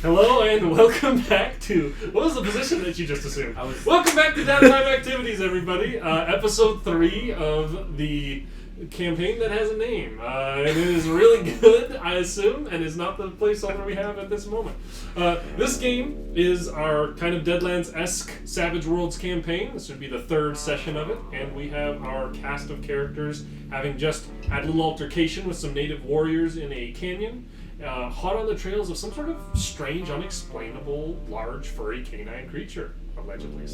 Hello and welcome back to... What was the position that you just assumed? Welcome back to Downtime Activities, everybody. Episode 3 of the campaign that has a name. And it is really good, I assume, and is not the placeholder we have at this moment. This game is our kind of Deadlands-esque Savage Worlds campaign. This would be the third session of it, and we have our cast of characters having just had a little altercation with some native warriors in a canyon. Hot on the trails of some sort of strange, unexplainable, large, furry canine creature, allegedly.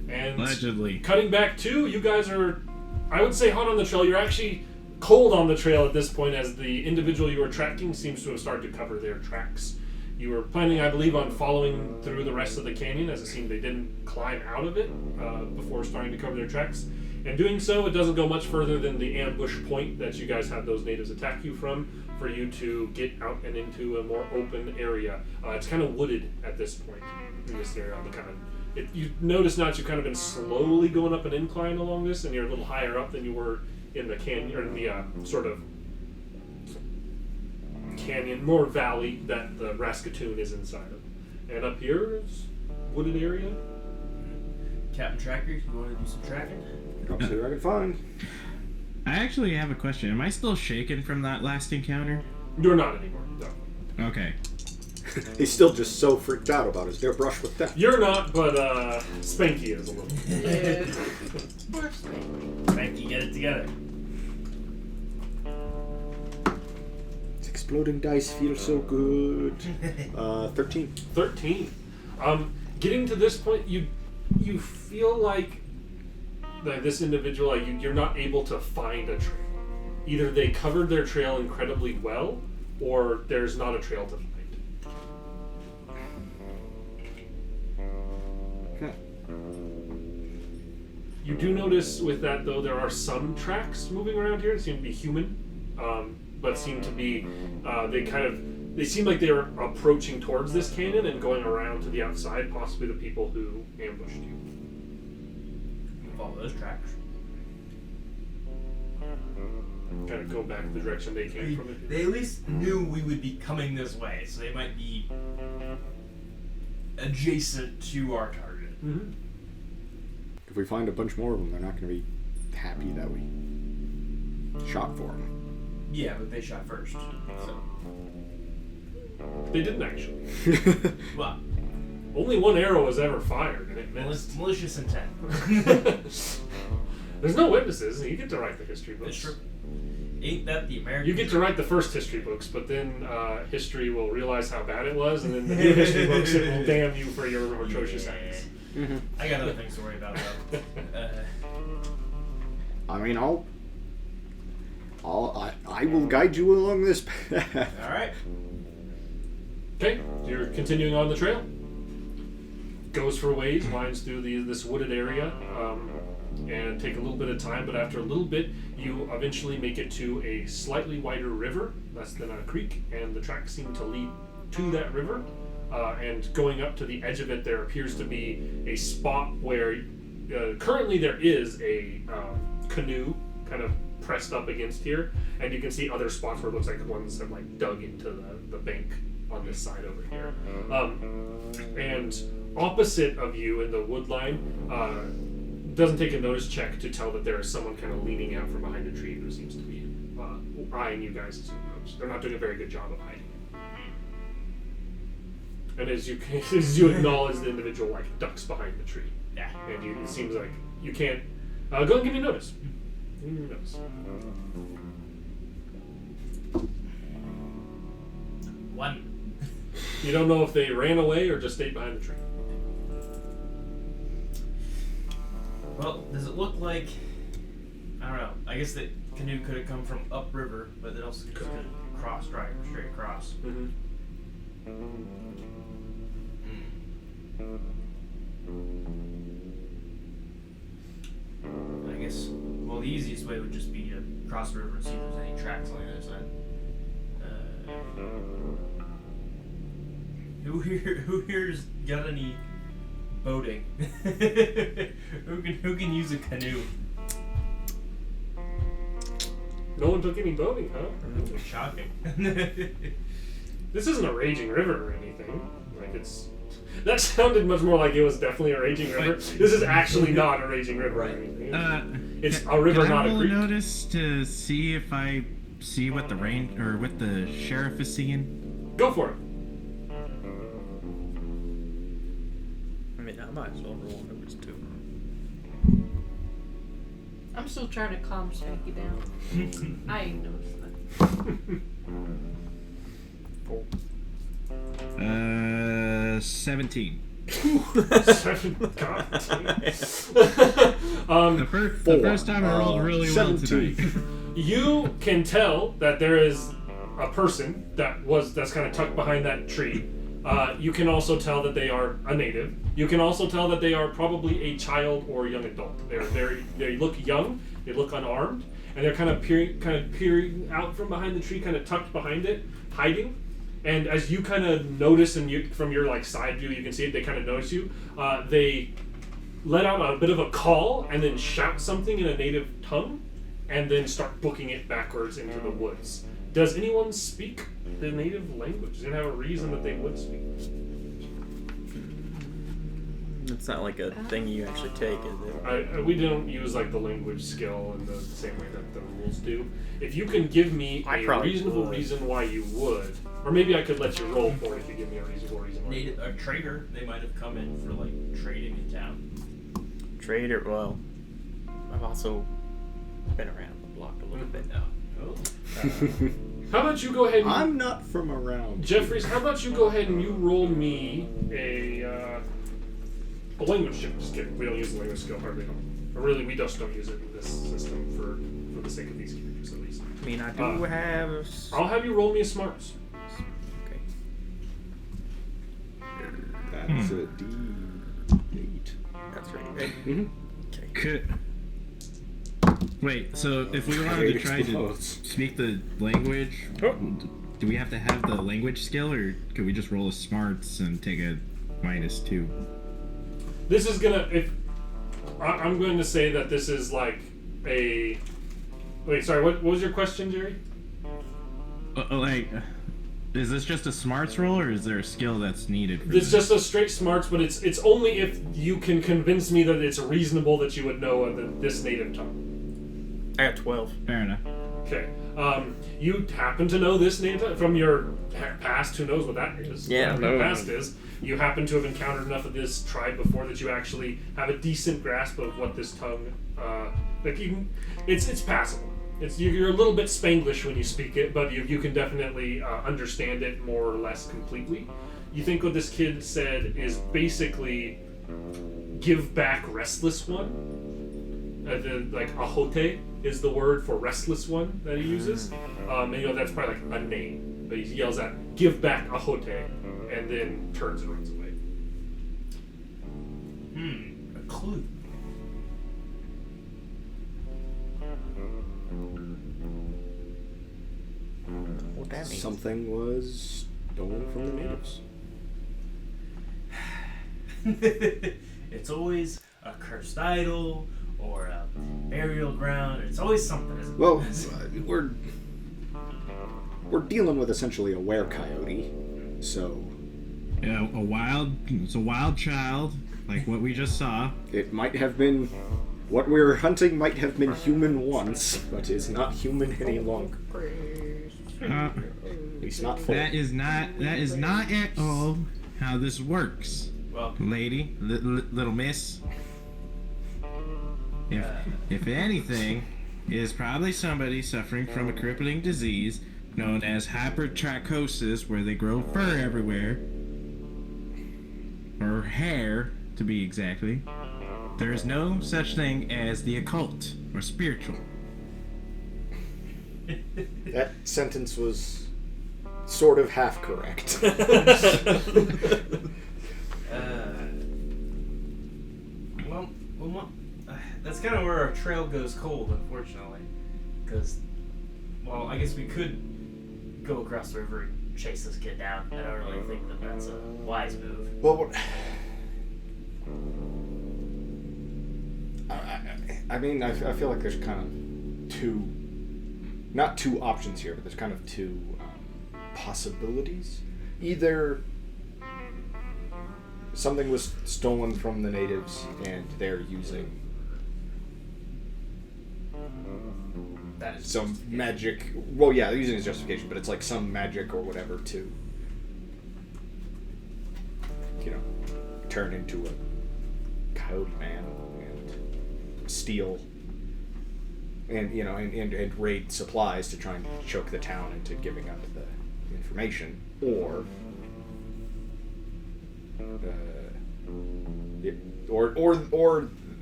And allegedly. Cutting back to, you guys are, I would say, hot on the trail. You're actually cold on the trail at this point, as the individual you were tracking seems to have started to cover their tracks. You were planning, I believe, on following through the rest of the canyon, as it seemed they didn't climb out of it before starting to cover their tracks. And doing so, it doesn't go much further than the ambush point that you guys had those natives attack you from, for you to get out and into a more open area. It's kind of wooded at this point in this area. You notice now that you've kind of been slowly going up an incline along this, and you're a little higher up than you were in the canyon, or in the sort of canyon, more valley that the Raskatoon is inside of. And up here is wooded area. Captain Tracker, you want to do some tracking? I'll see what I can find. I actually have a question. Am I still shaken from that last encounter? You're not anymore, no. Okay. He's still just so freaked out about his brush with death. You're not, but Spanky is a little. Spanky, get it together. This exploding dice feels so good. 13. 13. Getting to this point, you feel like this individual, you're not able to find a trail. Either they covered their trail incredibly well, or there's not a trail to find. You do notice with that, though, there are some tracks moving around here. They seem to be human, but seem to be, they seem like they're approaching towards this canyon and going around to the outside, possibly the people who ambushed you. Follow those tracks. Kind of go back the direction they came from. They at least knew we would be coming this way, so they might be adjacent to our target. Mm-hmm. If we find a bunch more of them, they're not going to be happy that we shot for them. Yeah, but they shot first. So. They didn't actually. Well, only one arrow was ever fired, and it missed. Malicious intent. There's no witnesses. You get to write the history books. That's true. Ain't that the American? You get to write the first history books, but then history will realize how bad it was, and then the new history books it will damn you for your atrocious acts. Mm-hmm. I got other things to worry about, though. I mean, I will guide you along this path. All right. Okay, so you're continuing on the trail. Goes for a ways, winds through this wooded area, and take a little bit of time, but after a little bit, you eventually make it to a slightly wider river, less than a creek, and the tracks seem to lead to that river. And going up to the edge of it, there appears to be a spot where currently there is a canoe kind of pressed up against here, and you can see other spots where it looks like ones have like dug into the bank on this side over here. And opposite of you in the wood line, doesn't take a notice check to tell that there is someone kind of leaning out from behind a tree who seems to be eyeing you guys as you approach. They're not doing a very good job of hiding. And as you acknowledge, the individual like ducks behind the tree. Yeah. And it seems like you can't. Go and give me notice. Give me notice. 1. You don't know if they ran away or just stayed behind the tree. Well, does it look like? I don't know. I guess that canoe could have come from upriver, but it also could have crossed right straight across. Mm-hmm. I guess. Well, the easiest way would just be to cross the river and see if there's any tracks on the other side. Who here's got any boating? who can use a canoe? No one took any boating, huh? Shocking. This isn't a raging river or anything. Like it's. That sounded much more like it was definitely a raging river. This is actually not a raging river or anything. It's a river, not a Can I creek. roll a notice to see if I see what the rain or what the sheriff is seeing? Go for it. I mean, I might as well roll numbers too. I'm still trying to calm Spanky down. I ain't noticed that. 17. 7. God damn. The first time I rolled really well 17. tonight. You can tell that there is a person that's kind of tucked behind that tree. You can also tell that they are a native. You can also tell that they are probably a child or a young adult. They look young, they look unarmed, and they're kind of peering out from behind the tree, kind of tucked behind it, hiding. And as you kind of notice, and from your like side view, you can see it. They kind of notice you. They let out a bit of a call and then shout something in a native tongue, and then start booking it backwards into the woods. Does anyone speak the native language? Does anyone have a reason that they would speak? It's not like a thing you actually take, is it? We don't use like the language skill in the same way that the rules do. If you can give me I a probably reasonable would. reason why you would, or maybe I could let you roll for it if you give me a reasonable reason why. A trader, they might have come in for like trading in town. Trader, well, I've also been around the block a little bit. Oh. How about you go ahead and I'm not from around. Jeffries, how about you go ahead and you roll me a language check? Just kidding. We don't use the language skill hardly at all. Or really, we just don't use it in this system for the sake of these characters, at least. I mean, I do have. I'll have you roll me a smarts. Okay. That's a D8. That's right. Mm-hmm. Okay. Could. Wait, so if we wanted to try to speak the language, do we have to have the language skill, or could we just roll a smarts and take a -2? This is gonna. I'm going to say that this is like a. Wait, sorry. What was your question, Jerry? Is this just a smarts roll, or is there a skill that's needed for It's this? just a straight smarts, but it's only if you can convince me that it's reasonable that you would know this native tongue. I got 12. Fair enough. Okay. You happen to know this name from your past. Who knows what that is? Yeah, Whatever your no. past is. You happen to have encountered enough of this tribe before that you actually have a decent grasp of what this tongue. It's passable. You're a little bit Spanglish when you speak it, but you can definitely understand it more or less completely. You think what this kid said is basically give back restless one. Like ahote is the word for restless one that he uses. And that's probably like a name, but he yells out give back ahote and then turns and runs away. A clue. What that means? Something was stolen from the natives. It's always a cursed idol or a burial ground. It's always something, isn't Well, it? we're dealing with essentially a were-coyote, so Yeah, it's a wild child, like what we just saw. it might have been what we were hunting might have been human once, but is not human any longer. At least not fully. That is not at all how this works, Well, lady, little miss. If anything, it is probably somebody suffering from a crippling disease known as hypertrichosis, where they grow fur everywhere, or hair, to be exactly. There is no such thing as the occult or spiritual. That sentence was sort of half correct. that's kind of where our trail goes cold, unfortunately. Because, well, I guess we could go across the river and chase this kid down. I don't really think that that's a wise move. Well, I mean, I feel like there's kind of not two options here, but there's kind of two possibilities. either something was stolen from the natives and they're using That is some magic. Well, yeah, they're using it as justification, but it's like some magic or whatever to, turn into a coyote man and steal and and raid supplies to try and choke the town into giving up the information, or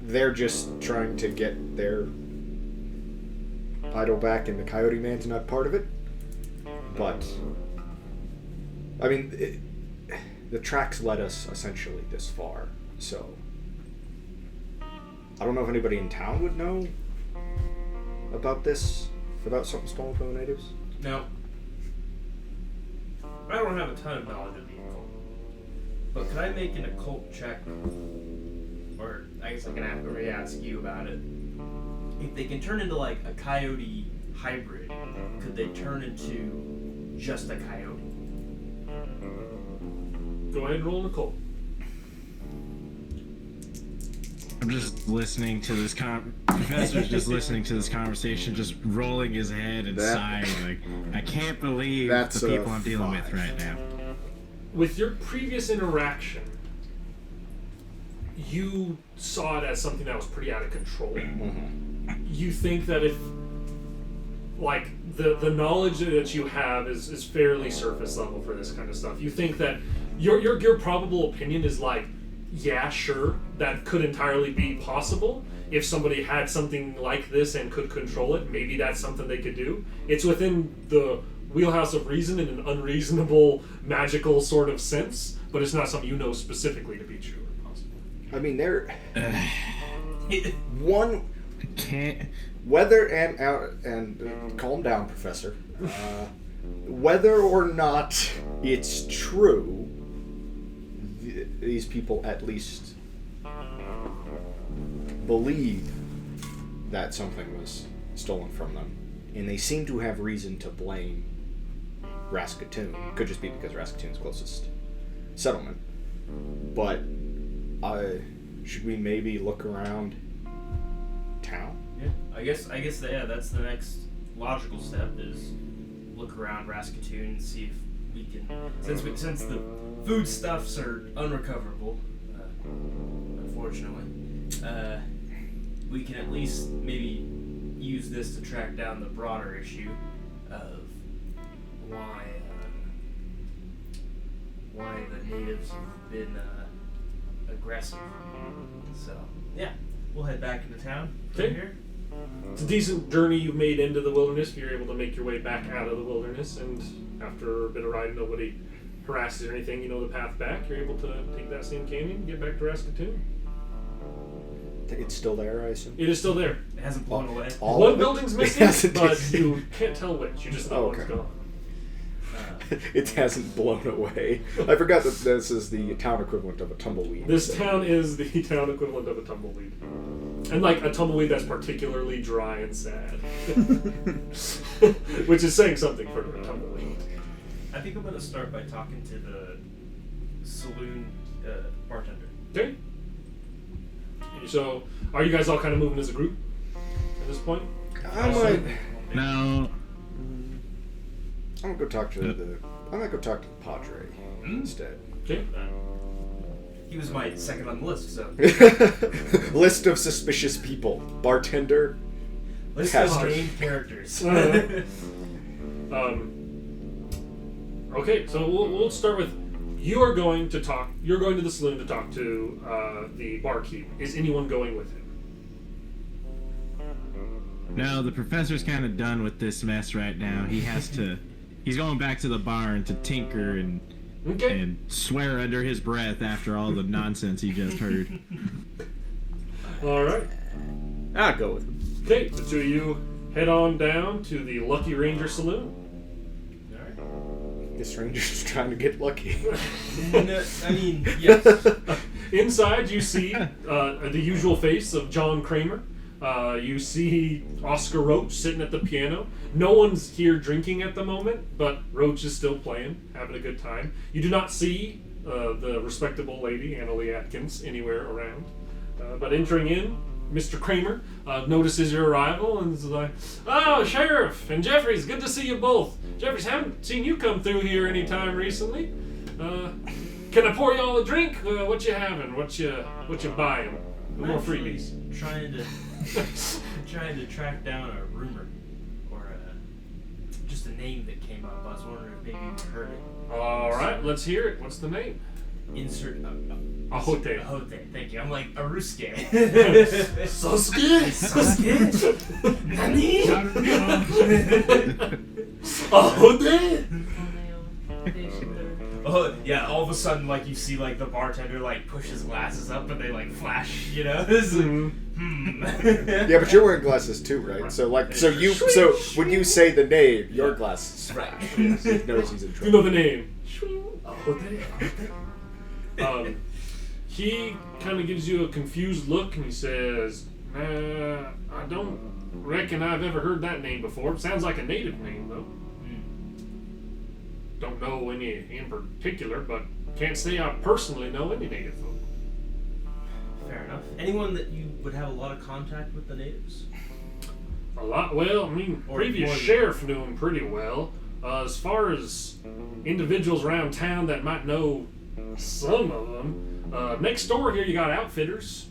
they're just trying to get their idol back and the coyote man's not part of it. But I mean, the tracks led us essentially this far, so I don't know if anybody in town would know about something stolen from the natives. No. I don't have a ton of knowledge of the occult. But could I make an occult check? Or I guess I can ask you about it. If they can turn into like a coyote hybrid, could they turn into just a coyote? Go ahead and roll Nicole. I'm just listening to this Professor's just listening to this conversation, just rolling his head and sighing like, I can't believe the people I'm dealing with right now. With your previous interaction, you saw it as something that was pretty out of control. Mm-hmm. You think that if, like, the knowledge that you have is fairly surface level for this kind of stuff. You think that your probable opinion is like, yeah, sure, that could entirely be possible. If somebody had something like this and could control it, maybe that's something they could do. It's within the wheelhouse of reason in an unreasonable, magical sort of sense, but it's not something you know specifically to be true or possible. I mean, they're Can't. whether and calm down, Professor. Whether or not it's true, these people at least believe that something was stolen from them, and they seem to have reason to blame Raskatoon. Could just be because Raskatoon's closest settlement. But should we maybe look around town? Yeah, I guess that's the next logical step is look around Raskatoon and see if we can, since the foodstuffs are unrecoverable, unfortunately, we can at least maybe use this to track down the broader issue of why the natives have been aggressive. So yeah, we'll head back into town from Okay. here. It's a decent journey you've made into the wilderness. You're able to make your way back out of the wilderness, and after a bit of riding, nobody harasses or anything. You know the path back. You're able to take that same canyon and get back to Raskatoon. It's still there, I assume. It is still there. It hasn't blown away. All One of it? building's It missing, hasn't- but you can't tell which. You just know Okay. one's gone. It hasn't blown away. I forgot that this is the town equivalent of a tumbleweed. This town is the town equivalent of a tumbleweed. And like a tumbleweed that's particularly dry and sad. Which is saying something for a tumbleweed. I think I'm gonna start by talking to the saloon bartender. Okay. So, are you guys all kind of moving as a group at this point? I might No. go talk to the Padre instead. Okay. He was my second on the list, so List of suspicious people. Bartender. list Pastor. of named characters. Okay, so we'll start with you're going to the saloon to talk to the barkeep. Is anyone going with him? No, the professor's kind of done with this mess right now. He's going back to the barn to tinker and Okay. swear under his breath after all the nonsense he just heard. All right. I'll go with him. Okay, the two of you head on down to the Lucky Ranger Saloon. This ranger's just trying to get lucky. No, I mean, yes. Inside, you see the usual face of John Kramer. You see Oscar Roach sitting at the piano. No one's here drinking at the moment, but Roach is still playing, having a good time. You do not see the respectable lady, Annalie Atkins, anywhere around. But entering in, Mr. Kramer notices your arrival and is like, "Oh, Sheriff and Jeffries, good to see you both. Jeffries, haven't seen you come through here anytime recently. Can I pour you all a drink? What you having? What you buying? More freebies." Trying to track down a rumor or just a name that came up. I was wondering if maybe you heard it. All right, let's hear it. What's the name? Insert Ahote. Ahote. Thank you. I'm like Aruske. Sasuke. Nani? Ahote. Oh yeah! All of a sudden, like you see, like the bartender like push his glasses up and they like flash. You know. It's like, Yeah, but you're wearing glasses too, right? So when you say the name, your glasses flash. Yes, you know he's in You trouble. know the name. He kind of gives you a confused look and he says, I don't reckon I've ever heard that name before. It sounds like a native name, though. Don't know any in particular, but can't say I personally know any native folk. Fair enough. Anyone that you would have a lot of contact with the natives? A lot. Well, I mean, Or previous more- sheriff knew him pretty well. As far as individuals around town that might know some of them, next door here you got Outfitters.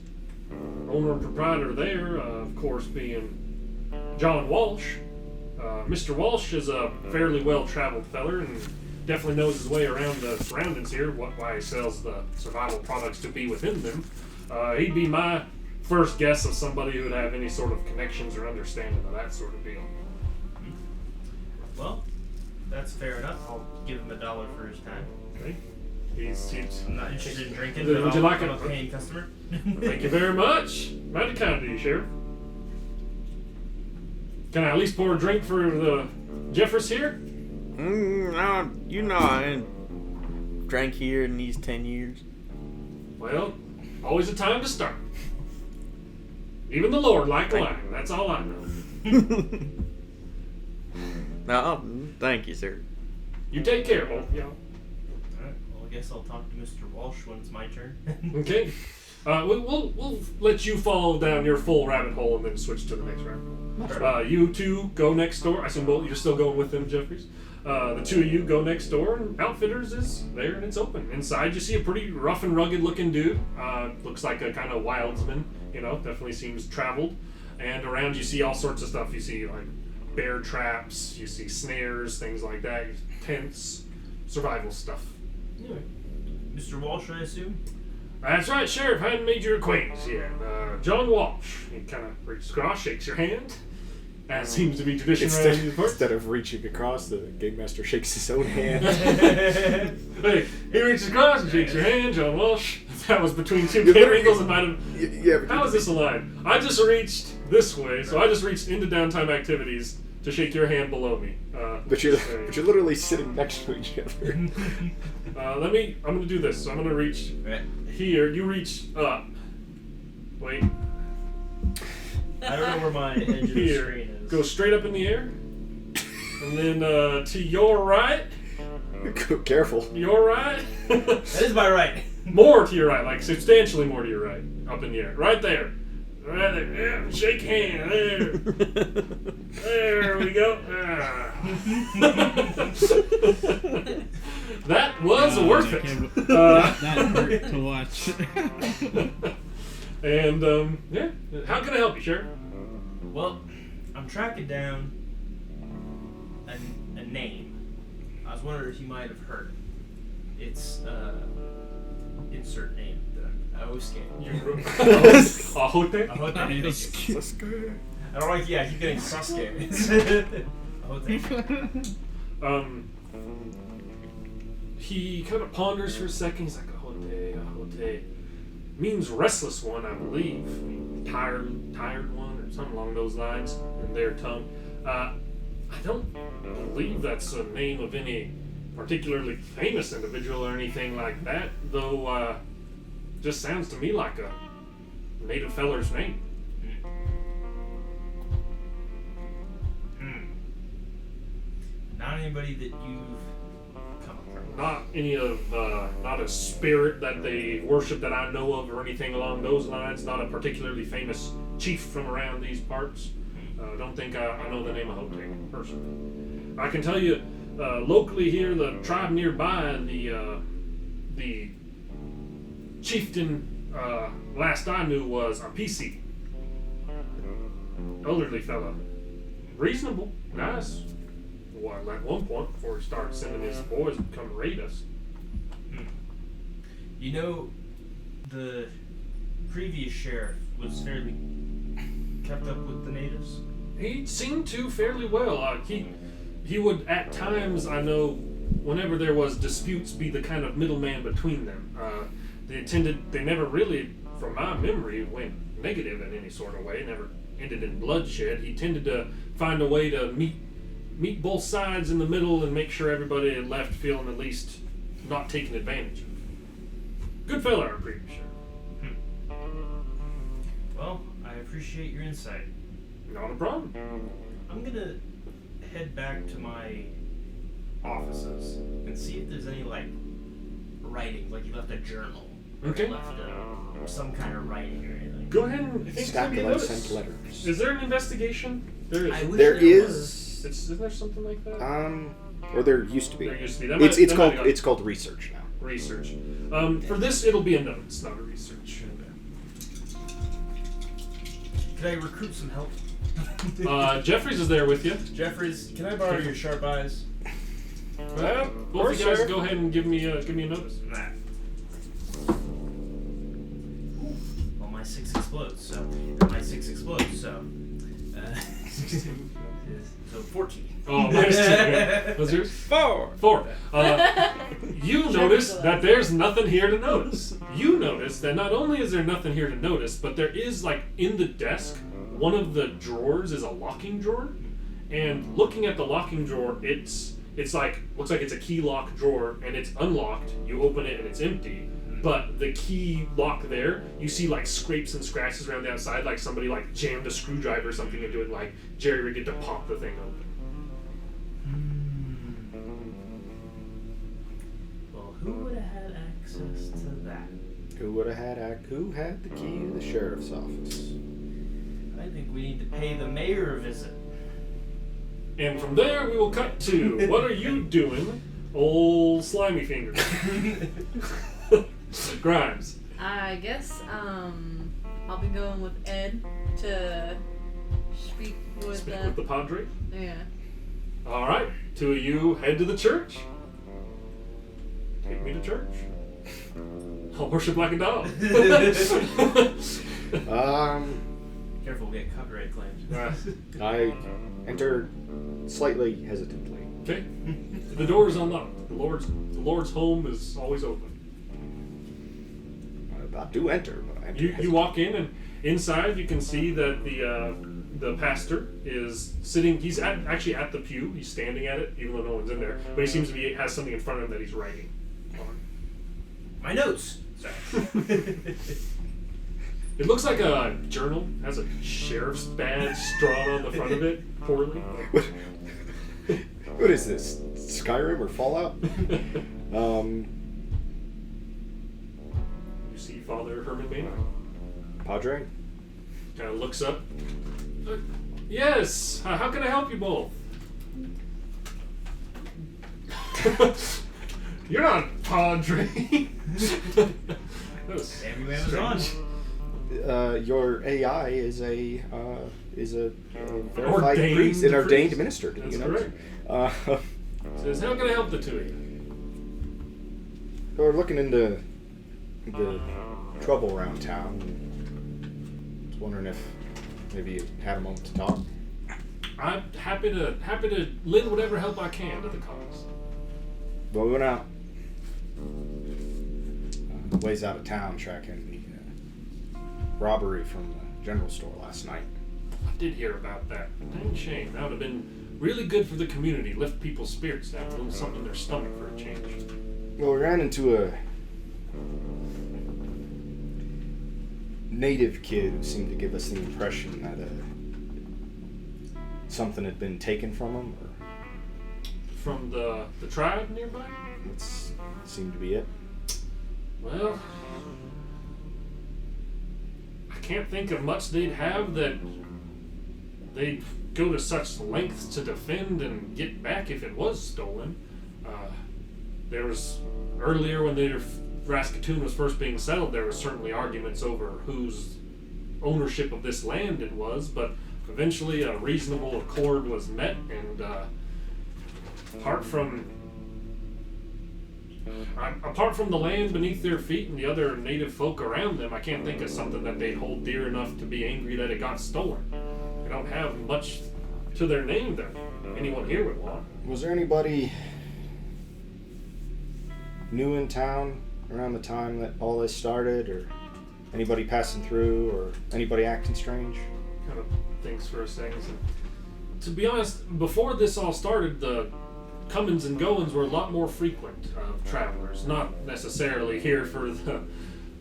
Owner and proprietor there, of course, being John Walsh. Mr. Walsh is a fairly well-traveled feller and definitely knows his way around the surroundings here, why he sells the survival products to be within them. He'd be my first guess of somebody who would have any sort of connections or understanding of that sort of deal. Well, that's fair enough. I'll give him $1 for his time. Okay. He's I'm not interested in drinking. Would but you like I'm a- a paying customer? Thank you very much. Mighty kind of you, Sheriff. Can I at least pour a drink for the Jeffers here? No, you know I ain't drank here in these 10 years. Well, always a time to start. Even the Lord liked wine. That's all I know. No, thank you, sir. You take care, both of y'all. Alright, well, I guess I'll talk to Mr. Walsh when it's my turn. Okay. We'll let you fall down your full rabbit hole and then switch to the next round. You two go next door. I assume both you're still going with them, Jeffries. The two of you go next door, and Outfitters is there and it's open. Inside, you see a pretty rough and rugged looking dude. Looks like a kind of wildsman. Definitely seems traveled. And around, you see all sorts of stuff. You see like bear traps. You see snares, things like that. Tents, survival stuff. Anyway, Mr. Walsh, I assume? That's right, Sheriff. I hadn't made your acquaintance yet. John Walsh. He kind of reaches across, shakes your hand. As seems to be tradition around these parts. Instead of reaching across, the game master shakes his own hand. Hey, he reaches across and shakes your hand, John Walsh. That was between two You literally- eagles and might have. Yeah, but How is this aligned? I just reached this way, so I just reached into downtime activities to shake your hand below me. But you're literally sitting next to each other. I'm gonna do this. So I'm gonna reach Right. here. You reach up. Wait. I don't know where my edge of the Here. screen is. Go straight up in the air. And then to your right. Careful. Your right. That is my right. More to your right, like substantially more to your right. Up in the air. Right there. Right there. Yeah, shake hand. There. There we go. Ah. That was worth it. That hurt to watch. And, yeah. How can I help you, Sheriff? Well, I'm tracking down a name. I was wondering if you might have heard it. It's, insert name that I always get. Ahote? Ahote. I don't like, I keep getting Sasuke. Ahote. He kind of ponders for a second. He's like, Ahote. Means restless one, I believe. Tired one, or something along those lines in their tongue. I don't believe that's a name of any particularly famous individual or anything like that, though just sounds to me like a native feller's name. anybody that you've come across? Not any of, not a spirit that they worship that I know of or anything along those lines. Not a particularly famous chief from around these parts. Don't think I know the name of Hoteg personally. I can tell you, locally here, the tribe nearby, the chieftain last I knew was a posse. Elderly fella. Reasonable, nice. Well, at one point, before he started sending his boys to come raid us. You know, the previous sheriff was fairly kept up with the natives? He seemed to fairly well. He would, at times, I know, whenever there was disputes, be the kind of middleman between them. They never really, from my memory, went negative in any sort of way, never ended in bloodshed. He tended to find a way to meet both sides in the middle and make sure everybody left feeling at least not taken advantage of. Good fella, I'm pretty sure. Well, I appreciate your insight. Not a problem. I'm gonna head back to my offices and see if there's any, like, writing, like you left a journal. Okay. Or left some kind of writing or anything. Go ahead and I think it's gonna be a Stack of notice. sent letters. Is there an investigation? There is. I wish There there is. Isn't there something like that? Or there used to be. There used to be. It's called research now. Research. For this, it'll be a notes, not a research. Could I recruit some help? Jeffries is there with you. Jeffries, can I borrow your sharp eyes? Well, both of you guys go ahead and give me a notice. Nah. Well, my 6 explodes, so... So 14. Oh, minus 2. What's yours? 4. You notice that there's nothing here to notice. You notice that not only is there nothing here to notice, but there is, like, in the desk, one of the drawers is a locking drawer. And looking at the locking drawer, it's like, looks like it's a key lock drawer, and it's unlocked. You open it and it's empty. But the key lock there, you see like scrapes and scratches around the outside, like somebody like jammed a screwdriver or something into it, like jerry-rigged it to pop the thing open. Well, who would have had access to that? Who had the key to the sheriff's office? I think we need to pay the mayor a visit. And from there, we will cut to, what are you doing, old slimy fingers? Grimes. I guess I'll be going with Ed to speak with the Padre. yeah. All right, 2 of you head to the church. Take me to church. I'll worship like a dog. Careful, we'll get copyright claims. I enter slightly hesitantly. Okay. The door is unlocked. The Lord's home is always open. I do enter, but I enter You walk in, and inside you can see that the pastor is sitting. He's actually at the pew. He's standing at it, even though no one's in there. But he seems to has something in front of him that he's writing on. My notes! Sorry. It looks like a journal. It has a sheriff's badge drawn on the front of it, poorly. What is this? Skyrim or Fallout? You see Father Herman Maynard. Padre? Kind of looks up. Yes. How can I help you both? You're not Padre. That was Samuel Amazon. Your AI is a verified Ordained priest, an ordained priest. minister. That's you know? correct. Says, how can I help the 2 of you? We're looking into the trouble around town. I was wondering if maybe you had a moment to talk. I'm happy to lend whatever help I can to the cause. Well, we went out ways out of town tracking the robbery from the general store last night. I did hear about that. Dang shame. That would have been really good for the community. Lift people's spirits. To have a little something in their stomach for a change. Well, we ran into a native kid who seemed to give us the impression that something had been taken from him. Or... from the tribe nearby? That seemed to be it. Well, I can't think of much they'd have that they'd go to such lengths to defend and get back if it was stolen. There was, earlier when Raskatoon was first being settled, there were certainly arguments over whose ownership of this land it was, but eventually a reasonable accord was met, and apart from the land beneath their feet and the other native folk around them, I can't think of something that they'd hold dear enough to be angry that it got stolen. They don't have much to their name that anyone here would want. Was there anybody new in town around the time that all this started, or anybody passing through, or anybody acting strange? Kind of thinks for a second. To be honest, before this all started, the comings and goings were a lot more frequent of travelers. Not necessarily here for the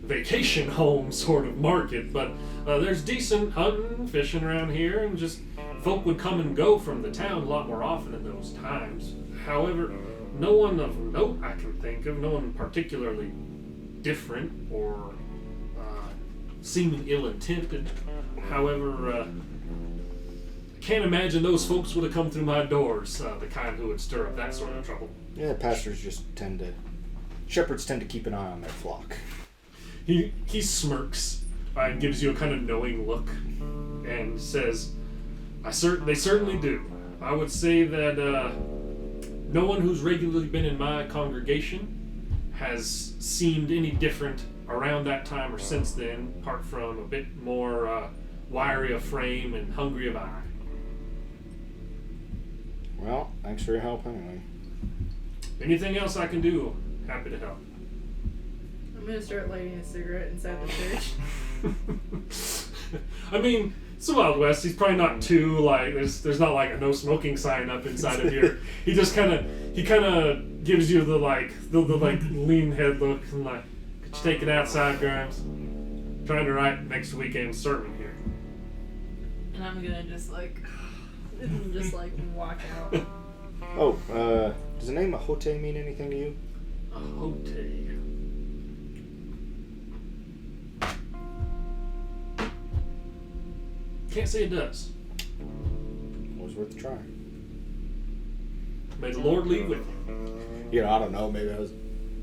vacation home sort of market, but there's decent hunting and fishing around here, and just folk would come and go from the town a lot more often in those times. However, no one of note I can think of, no one particularly different or seeming ill-intended. However, I can't imagine those folks would have come through my doors, the kind who would stir up that sort of trouble. Yeah, shepherds tend to keep an eye on their flock. He smirks and gives you a kind of knowing look and says, they certainly do. I would say that no one who's regularly been in my congregation has seemed any different around that time or since then, apart from a bit more wiry of frame and hungry of eye. Well, thanks for your help anyway. Anything else I can do, happy to help. I'm gonna start lighting a cigarette inside the church. I mean, it's the Wild West. He's probably not too like there's not like a no smoking sign up inside of here. He just kind of gives you the lean head look and like, could you take it outside, Grimes? Trying to write next weekend's sermon here. And I'm gonna just walk out. Oh, does the name Ahote mean anything to you? Ahote. Can't say it does. Always worth a try. May the Lord lead with you. You know, I don't know, maybe I was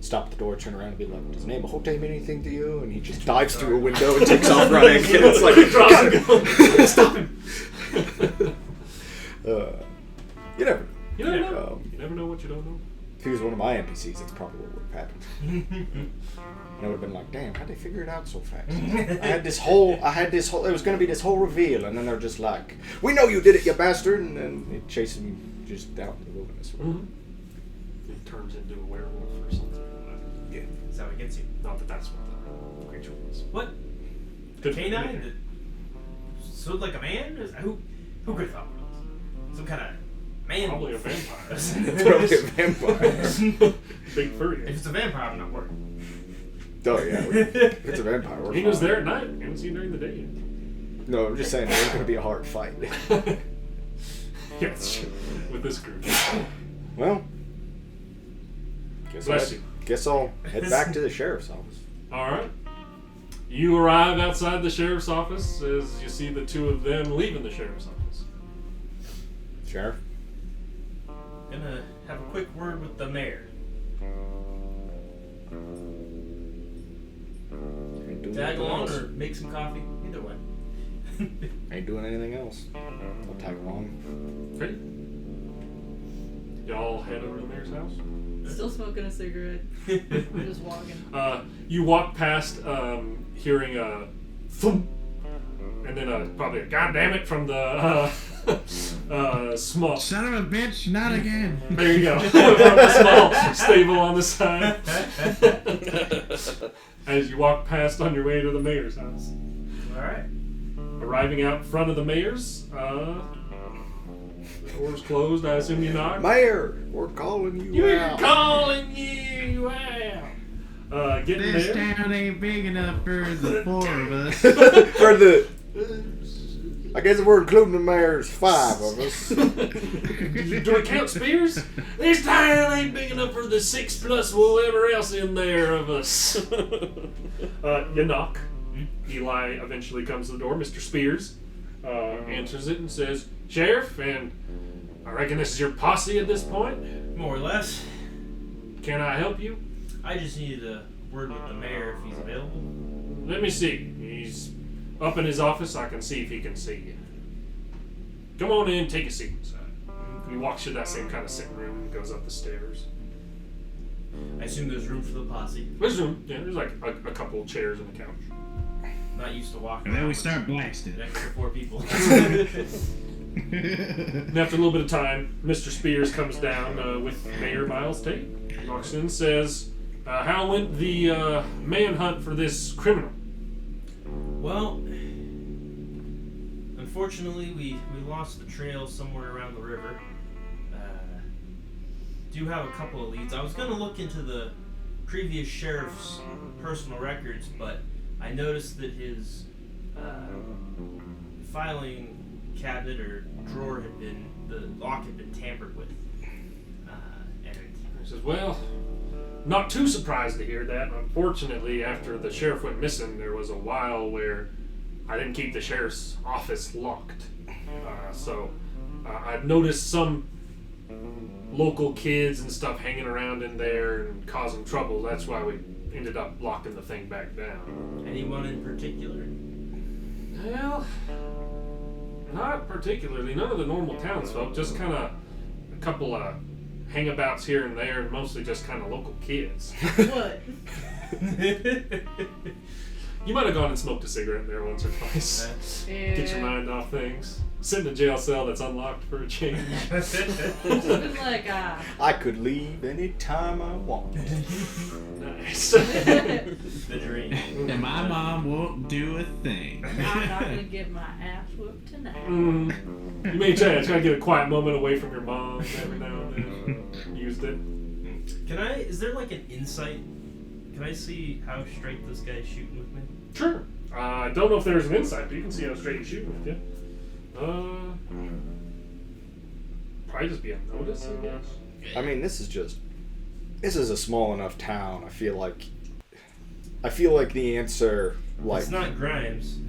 stop at the door, turn around and be like, does the name Ahote mean anything to you? And he just dives through a window and takes off running. And it's like, stop him. You never know. You never know. You never know what you don't know. If he was one of my NPCs, that's probably what would have happened. And I would have been like, damn, how'd they figure it out so fast? I had this whole, there was going to be this whole reveal, and then they're just like, we know you did it, you bastard, and then it chases me just out in the wilderness. Mm-hmm. It turns into a werewolf or something. Yeah. Is that what gets you? Not that that's what the creature was. What? Good Canine that stood like a man? Who could have thought it was? Some kind of man. Probably a vampire. Probably a vampire. Big furry. If it's a vampire, I'm not worried. Oh, yeah. If it's a vampire, we're He fine. was there at night. You haven't seen during the day yet. No, I'm just saying, there's going to be a hard fight. Yeah, it's true. With this group. Well, Bless you. Guess I'll head back to the sheriff's office. Alright. You arrive outside the sheriff's office as you see the two of them leaving the sheriff's office. Sheriff? Gonna have a quick word with the mayor. Ain't doing Tag anything along else. or make some coffee. Either way. Ain't doing anything else. I'll tag along. Okay. Y'all head over to the mayor's house? Still smoking a cigarette. I'm just walking. You walk past, hearing a thump, and then probably a goddammit from the small. Son of a bitch, not again. There you go. From the small stable on the side. As you walk past on your way to the mayor's house. Alright. Arriving out in front of the mayor's, the door's closed. I assume you knock. Mayor, we're calling you We're out. calling you out. Getting This there. town ain't big enough for the four of us. For the... I guess if we're including the mayor, there's 5 of us. Do we count Spears? This town ain't big enough for the 6 plus whatever else in there of us. You knock. Eli eventually comes to the door. Mr. Spears answers it and says, Sheriff, and I reckon this is your posse at this point? More or less. Can I help you? I just needed a word with the mayor if he's available. Let me see. He's up in his office. I can see if he can see you. Come on in, take a seat inside. He walks through that same kind of sitting room and goes up the stairs. I assume there's room for the posse. There's room. Yeah, there's like a couple chairs and a couch. Not used to walking. And then around we with start blasting. an extra 4 people. And after a little bit of time, Mr. Spears comes down with Mayor Miles Tate. He walks in and says, how went the manhunt for this criminal? Well, unfortunately, we lost the trail somewhere around the river. Do have a couple of leads. I was going to look into the previous sheriff's personal records, but I noticed that his filing cabinet or drawer the lock had been tampered with. He says, well, not too surprised to hear that. Unfortunately, after the sheriff went missing, there was a while where I didn't keep the sheriff's office locked. So I've noticed some local kids and stuff hanging around in there and causing trouble. That's why we ended up locking the thing back down. Anyone in particular? Well, not particularly. None of the normal townsfolk. Just kind of a couple of hangabouts here and there, and mostly just kind of local kids. What? You might have gone and smoked a cigarette there once or twice. Yeah. Get your mind off things. Sit in a jail cell that's unlocked for a change. It's been like, I could leave any time I want. Nice. The dream. And my mom won't do a thing. I'm not gonna get my ass whooped tonight. You may try to get a quiet moment away from your mom every now and then. Used it. Is there like an insight? Can I see how straight this guy's shooting with me? Sure. I don't know if there's an insight, but you can see how straight he's shooting with you. Probably just be a notice, I guess. I mean, this is a small enough town. I feel like the answer, like, It's not Grimes.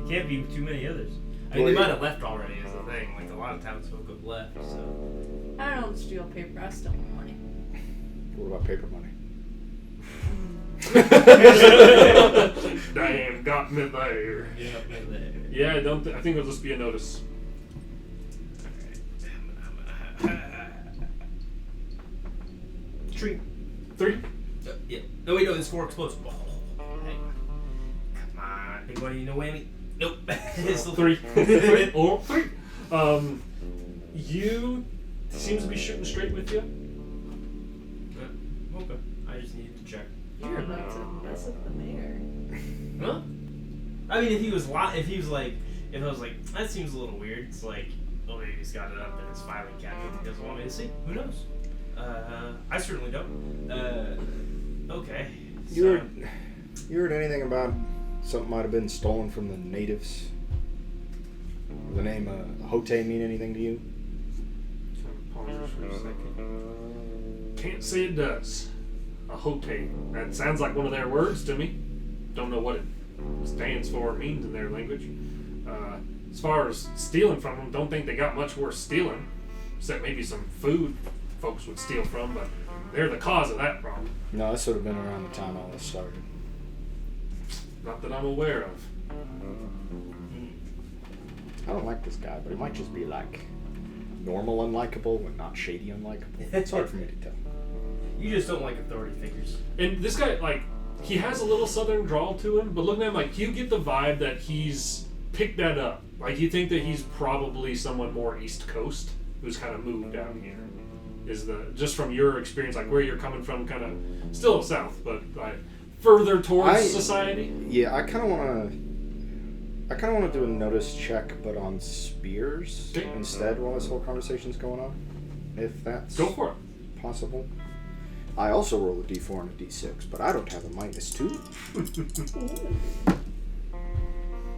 Can't be too many others. I mean, they might have left already is the thing. Like, a lot of townsfolk have left, so... I don't steal paper, I steal money. what about paper money? Damn, got me there. Yeah, I think it'll just be a notice. Tree. 3. Yeah. No, wait, no, there's 4 explosives. Oh, hey. Come on. Big money, no whammy. Nope. It's still 3. 3. You seems to be shooting straight with you. Okay. I just needed to check. You're about to mess up the mayor. Huh? I mean, if I was like, that seems a little weird. It's like, oh, maybe he's got it up in his filing cabinet. He doesn't want me to see. Who knows? I certainly don't. Okay. You heard anything about something might have been stolen from the natives? Does the name Hote mean anything to you? Pause for a second. Can't say it does. A Hote. That sounds like one of their words to me. Don't know what it stands for or means in their language. As far as stealing from them, don't think they got much worth stealing. Except maybe some food folks would steal from, but they're the cause of that problem. No, this would have been around the time all this started. Not that I'm aware of. I don't like this guy, but he might just be like normal unlikable and not shady unlikable. It's hard for me to tell. You just don't like authority figures. And this guy, like, he has a little southern drawl to him, but looking at him, like, you get the vibe that he's picked that up. Like, you think that he's probably someone more East Coast who's kind of moved down here. Just from your experience, like where you're coming from, kind of still south, but like further towards society. Yeah, I kind of want to do a notice check, but on Spears instead while this whole conversation's going on, if that's go for it. Possible. I also roll a d4 and a d6, but I don't have a -2,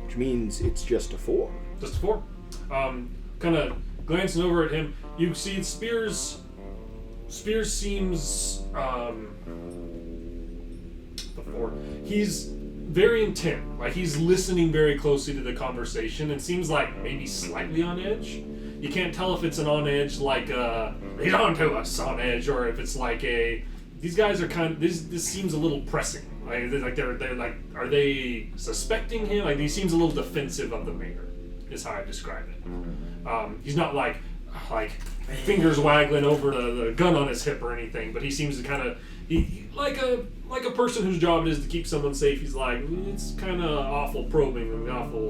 which means it's just a 4. Just a 4. Kind of glancing over at him, you see Spears seems the 4. He's very intent. Like he's listening very closely to the conversation and seems like maybe slightly on edge. You can't tell if it's an on edge like he's on to us on edge, or if it's like these guys are kind of this seems a little pressing. Like they're like, are they suspecting him? Like he seems a little defensive of the mayor, is how I describe it. He's not like fingers waggling over the gun on his hip or anything, but he seems to kind of like a person whose job it is to keep someone safe. He's like, it's kind of awful probing and awful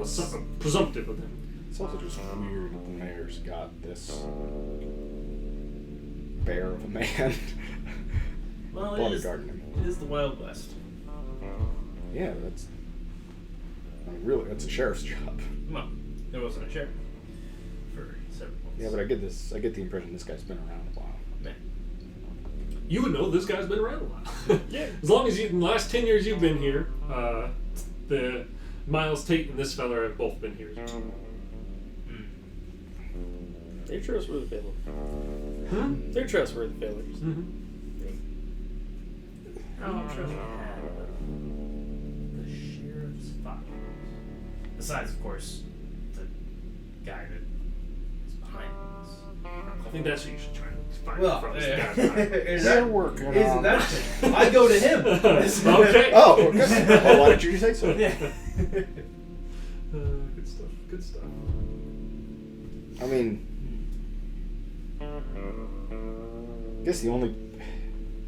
presumptive of him. It's also just weird that the mayor's got this bear of a man. Well, bodyguarding him. It is the Wild West. Yeah, that's a sheriff's job. Well, there wasn't a sheriff for several months. Yeah, but I get the impression this guy's been around a while. Man. You would know this guy's been around a while. Yeah. As long as in the last 10 years you've been here, the Miles Tate and this fella have both been here. They're trustworthy fellows. Huh? They're trustworthy fellows. Mm-hmm. Oh, I'm sure we had the sheriff's files. Besides, of course, the guy that is behind us. I think that's what you should try and find Well, from. They're working on Isn't that thing? I go to him. Okay. Oh, okay. Well, why didn't you say so? Yeah. Good stuff. Good stuff. I mean,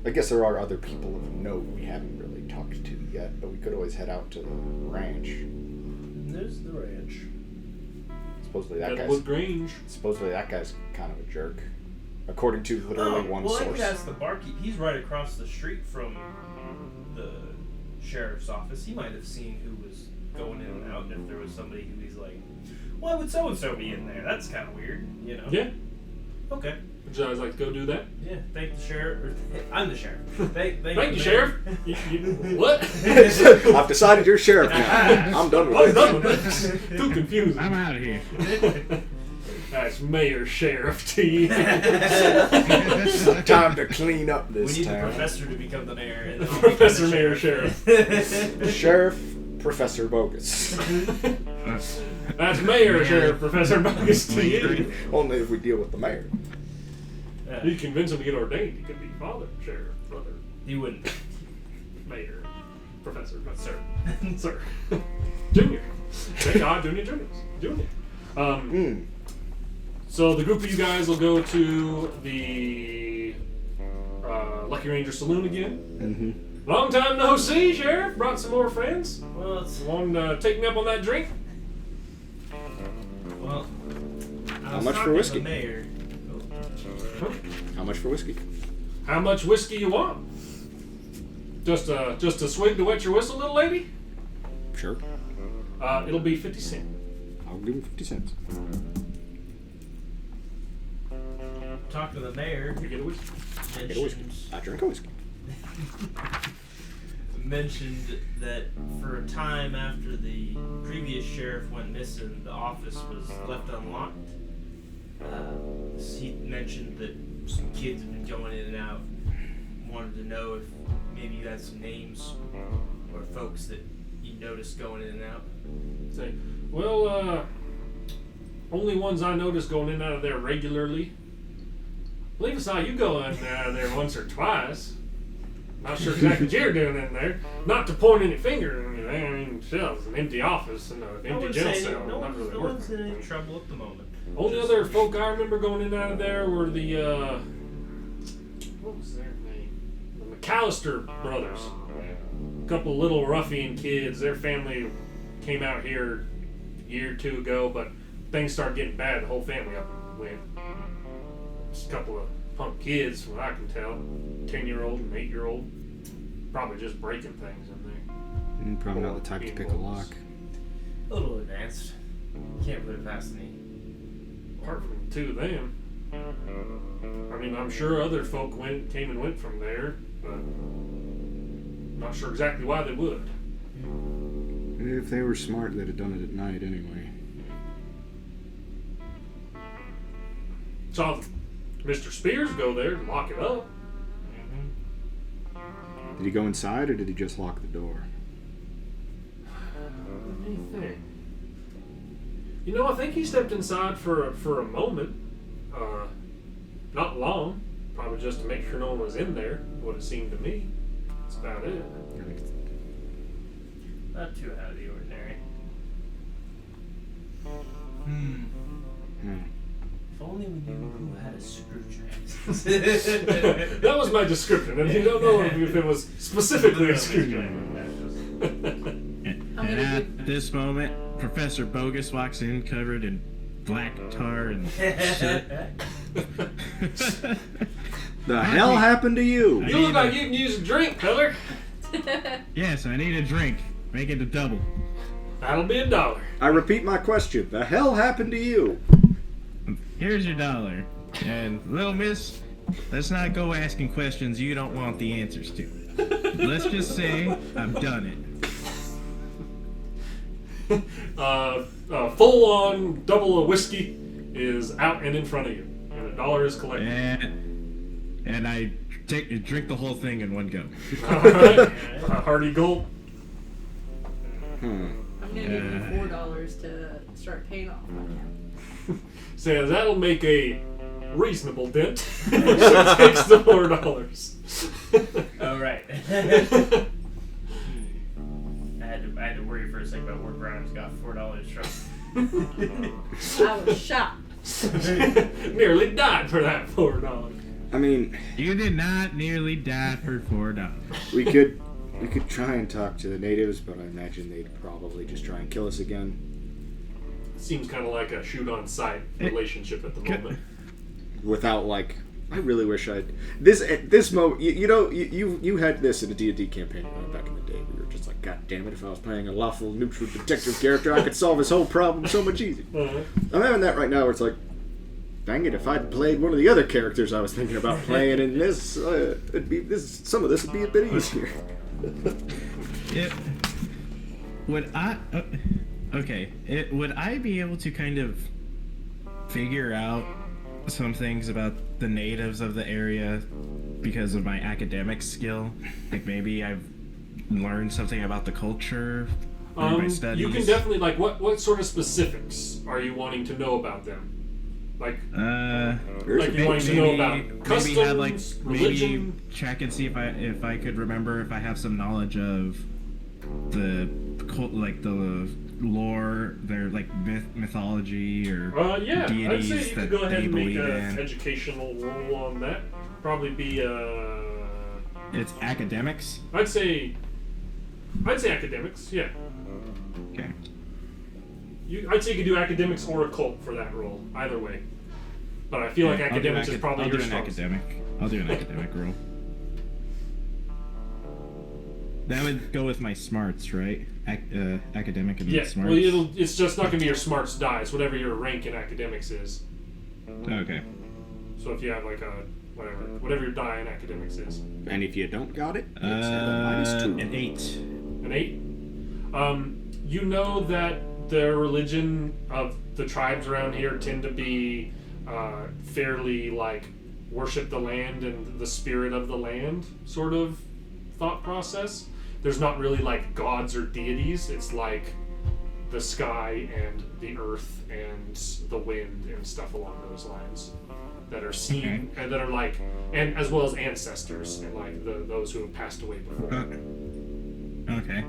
I guess there are other people of note we haven't really talked to yet, but we could always head out to the ranch. There's the ranch. Supposedly that guy's kind of a jerk, according to literally one well, source. I could ask the barkeep. He's right across the street from the sheriff's office. He might have seen who was going in and out, and if there was somebody who he's like, why would so-and-so be in there? That's kind of weird, you know? Yeah. Okay. Would you guys like to go do that? Yeah, thank the sheriff. I'm the sheriff. Thank Thank you, the Sheriff. mayor. What? I've decided you're sheriff now. I'm done with I'm it. done with this. Too confusing. I'm out of here. That's Mayor Sheriff T. Time to clean up We this need the town. professor to become the mayor. And then I'll Professor become the Mayor Sheriff. Sheriff Professor Bogus. That's Mayor Sheriff Professor Bogus to you. Only if we deal with the mayor. You convince him to get ordained. He could be father, sheriff, brother, He wouldn't. mayor, professor, not sir. Sir. Junior. Thank God, Junior. So the group of you guys will go to the Lucky Ranger Saloon again. Mm-hmm. Long time no see, Sheriff. Brought some more friends. Well, it's Want to take me up on that drink? well. How much for whiskey? The mayor. Huh? How much for whiskey? How much whiskey you want? Just a swig to wet your whistle, little lady? Sure. It'll be 50 cents. I'll give him 50 cents. Talk to the mayor. You get a whiskey. Get a whiskey. I drink a whiskey. Mentioned that for a time after the previous sheriff went missing, the office was left unlocked. He mentioned that some kids have been going in and out. Wanted to know if maybe you had some names or folks that you noticed going in and out. Say, well, only ones I notice going in and out of there regularly. I believe I saw you go in and out of there once or twice. Not sure exactly what you're doing in there. Not to point any finger. I mean, hell, it's an empty office and an empty jail cell. No Not really one's in any working. trouble at the moment. Only Just- other folk I remember going in and out of there were the, what was their name? The McAllister brothers. A couple little ruffian kids. Their family came out here a year or two ago, but things started getting bad. The whole family up and went. Just a couple of punk kids, from what I can tell. 10-year-old and 8-year-old. Probably just breaking things in there. Probably not the type to pick a lock. A little advanced. Can't put it past me. Apart from the two of them. I mean, I'm sure other folk came and went from there, but not sure exactly why they would. If they were smart, they'd have done it at night anyway. saw Mr. Spears go there and lock it up. Did he go inside, or did he just lock the door? What do you think? You know, I think he stepped inside for a moment. Not long. Probably just to make sure no one was in there, what it seemed to me. That's about it. Not too out of the ordinary. If only we knew who had a screwdriver. That was my description, and you don't know if it was specifically a screwdriver. And at this moment, Professor Bogus walks in covered in black tar and soot. The hell happened to you? You look like you can use a drink, feller. Yes, I need a drink. Make it a double. That'll be $1. I repeat my question. The hell happened to you? Here's your $1. And little miss, let's not go asking questions you don't want the answers to. Let's just say I've done it. Full-on double of whiskey is out and in front of you, and $1 is collected. And I drink the whole thing in one go. All right, a hearty gulp. I'm gonna give you $4 to start paying off my account. Says that'll make a reasonable dent. So takes the $4. All right. I had to worry for a second about where Grimes got $4 from. I was shocked. Nearly died for that $4. I mean, You did not nearly die for $4. we could try and talk to the natives, but I imagine they'd probably just try and kill us again. Seems kind of like a shoot-on-sight relationship at the moment. Without like, I really wish I'd at this moment. You had this in a D&D campaign back in the day. We were just like, God damn it! If I was playing a lawful neutral detective character, I could solve this whole problem so much easier. I'm having that right now, where it's like, dang it! If I'd played one of the other characters I was thinking about playing in this, some of this would be a bit easier. Would I be able to kind of figure out some things about the natives of the area because of my academic skill? Like maybe I've learned something about the culture through my studies. You can definitely, like, what sort of specifics are you wanting to know about them? Like you wanting to know about customs, religion? Maybe check and see if I could remember if I have some knowledge of the lore, their like mythology or deities I'd say you that could go ahead they and make believe an in. educational roll on that. Probably be It's academics. I'd say academics. Yeah. Okay. I'd say you could do academics or occult for that role. Either way. But I feel like academics is probably your strongest. I'll do an academic role. That would go with my smarts, right? Academic and smarts. Well, it's just not going to be your smarts die. It's whatever your rank in academics is. Okay. So if you have like a whatever your die in academics is. And if you don't got it, it's -2. An 8. An 8. You know that the religion of the tribes around here tend to be fairly like worship the land and the spirit of the land sort of thought process. There's not really like gods or deities. It's like the sky and the earth and the wind and stuff along those lines that are seen and that are like, and as well as ancestors and like those who have passed away before. Okay.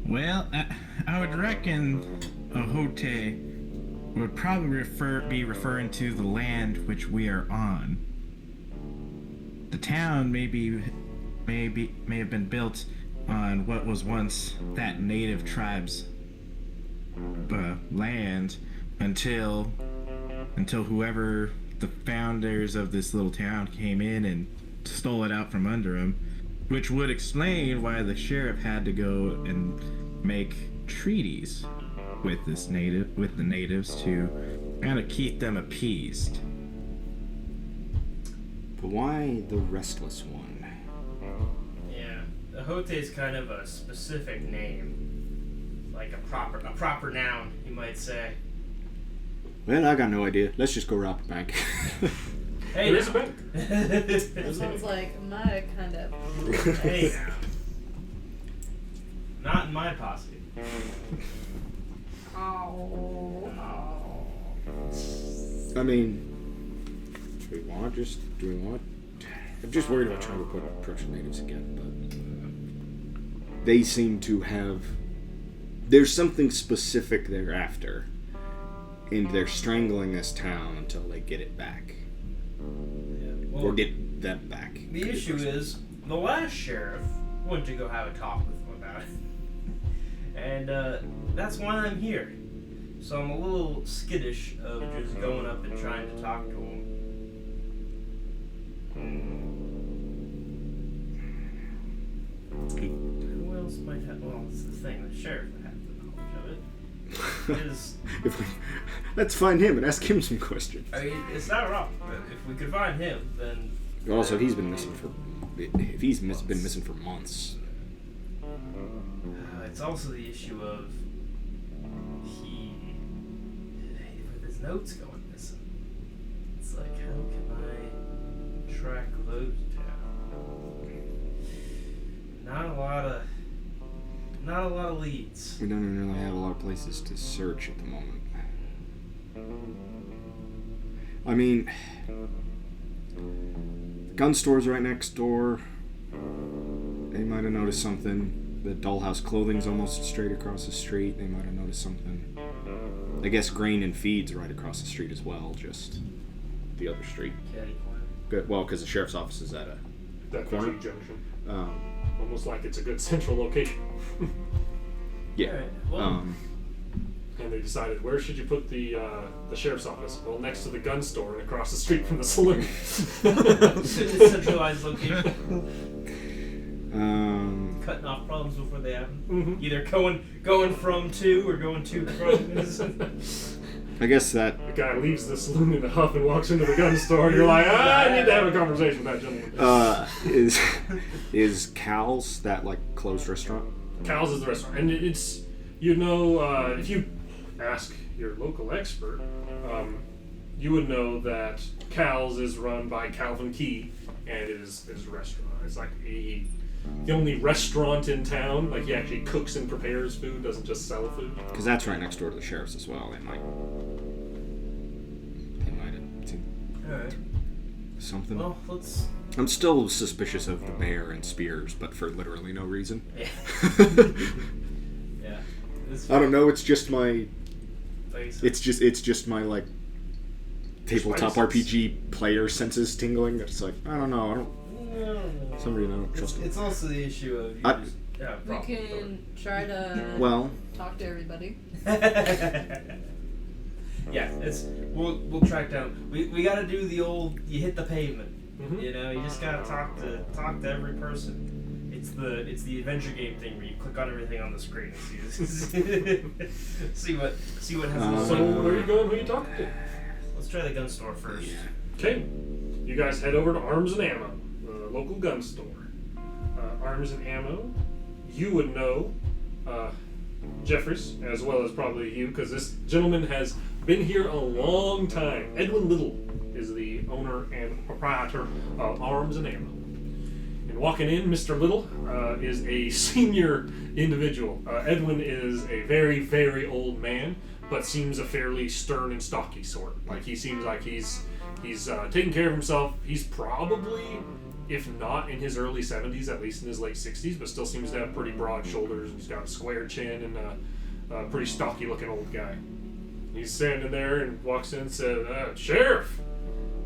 Well, I would reckon Ahote would probably be referring to the land which we are on. The town may have been built on what was once that native tribe's land until whoever the founders of this little town came in and stole it out from under them, which would explain why the sheriff had to go and make treaties with the natives to kind of keep them appeased. But why the restless one? Yeah, Ahote is kind of a specific name, like a proper noun, you might say. Well, I got no idea. Let's just go rob a bank. Hey, There is a now. bank. That sounds like my kind of. Hey, now. Not in my posse. Oh. I mean, do we want? I'm just worried about trying to approach the natives again, but they seem to have. There's something specific they're after, and they're strangling this town until they get it back, Well, or get them back. the issue is the last sheriff went to go have a talk with him about it, and that's why I'm here. So I'm a little skittish of just going up and trying to talk to him. Who else might have? Well, it's the thing. The sheriff would have the knowledge of it. Let's find him and ask him some questions. I mean, it's not wrong, but if we could find him, then Also, he's been missing for. If he's been missing for months. it's also the issue of with his notes going missing. It's like, how can I track those down? Not a lot of leads. We don't even really have a lot of places to search at the moment. I mean, the gun store's right next door. They might have noticed something. The dollhouse clothing's almost straight across the street. They might have noticed something. I guess grain and feed's right across the street as well, just the other street. Caddy corner. Good. Well, because the sheriff's office is at That Corner? Corner junction. a. Almost like it's a good central location. Yeah. Alright, well, And they decided, where should you put the sheriff's office? Well, next to the gun store and across the street from the saloon. centralized location. Cutting off problems before they happen. Mhm. Either going from to or going to from. I guess that. The guy leaves the saloon in a huff and walks into the gun store, and you're like, I need to have a conversation with that gentleman. Is Cal's that like closed restaurant? Cal's is the restaurant, and it's if you ask your local expert, you would know that Cal's is run by Calvin Key, and it is a restaurant. It's like the only restaurant in town. Like he actually cooks and prepares food, doesn't just sell food. Because that's right next door to the sheriff's as well. They might have seen Alright. something. Well, let's. I'm still suspicious of the bear and spears, but for literally no reason. Yeah. Yeah. I don't know. It's just my. Like I said, It's just my like tabletop Spices. RPG player senses tingling. It's like I don't know. no. Somebody I don't trust. It's also the issue of you I- just have a We problem. can try to Well, talk to everybody. Yeah, we'll track down. We got to do the old. You hit the pavement. Mhm. You know, you just gotta talk to every person. It's the adventure game thing where you click on everything on the screen and see what has. So where are you going? Who are you talking to? Let's try the gun store first. Okay, you guys head over to Arms and Ammo, the local gun store. Arms and Ammo, you would know Jeffries, as well as probably you, because this gentleman has been here a long time. Edwin Little is the owner and proprietor of Arms and Ammo. And walking in, Mr. Little is a senior individual. Edwin is a very, very old man, but seems a fairly stern and stocky sort. Like he seems like he's taking care of himself. He's probably, if not in his early 70s, at least in his late 60s, but still seems to have pretty broad shoulders. And he's got a square chin and a pretty stocky looking old guy. He's standing there and walks in and says, Sheriff,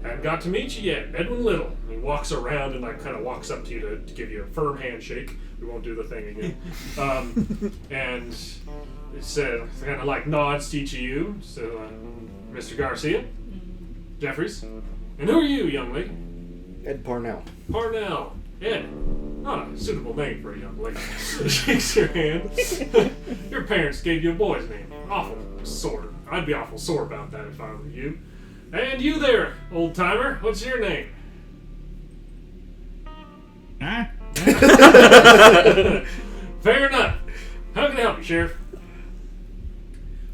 haven't got to meet you yet, Edwin Little. And he walks around and like kind of walks up to you to give you a firm handshake. We won't do the thing again. And it says, kind of like nods to each of you. So, Mr. Garcia, Jeffries, and who are you, young lady? Ed Parnell. Parnell. Ed. Not a suitable name for a young lady. Shakes your hand. Your parents gave you a boy's name. Awful sore. I'd be awful sore about that if I were you. And you there, old timer. What's your name? Huh? Fair enough. How can I help you, Sheriff?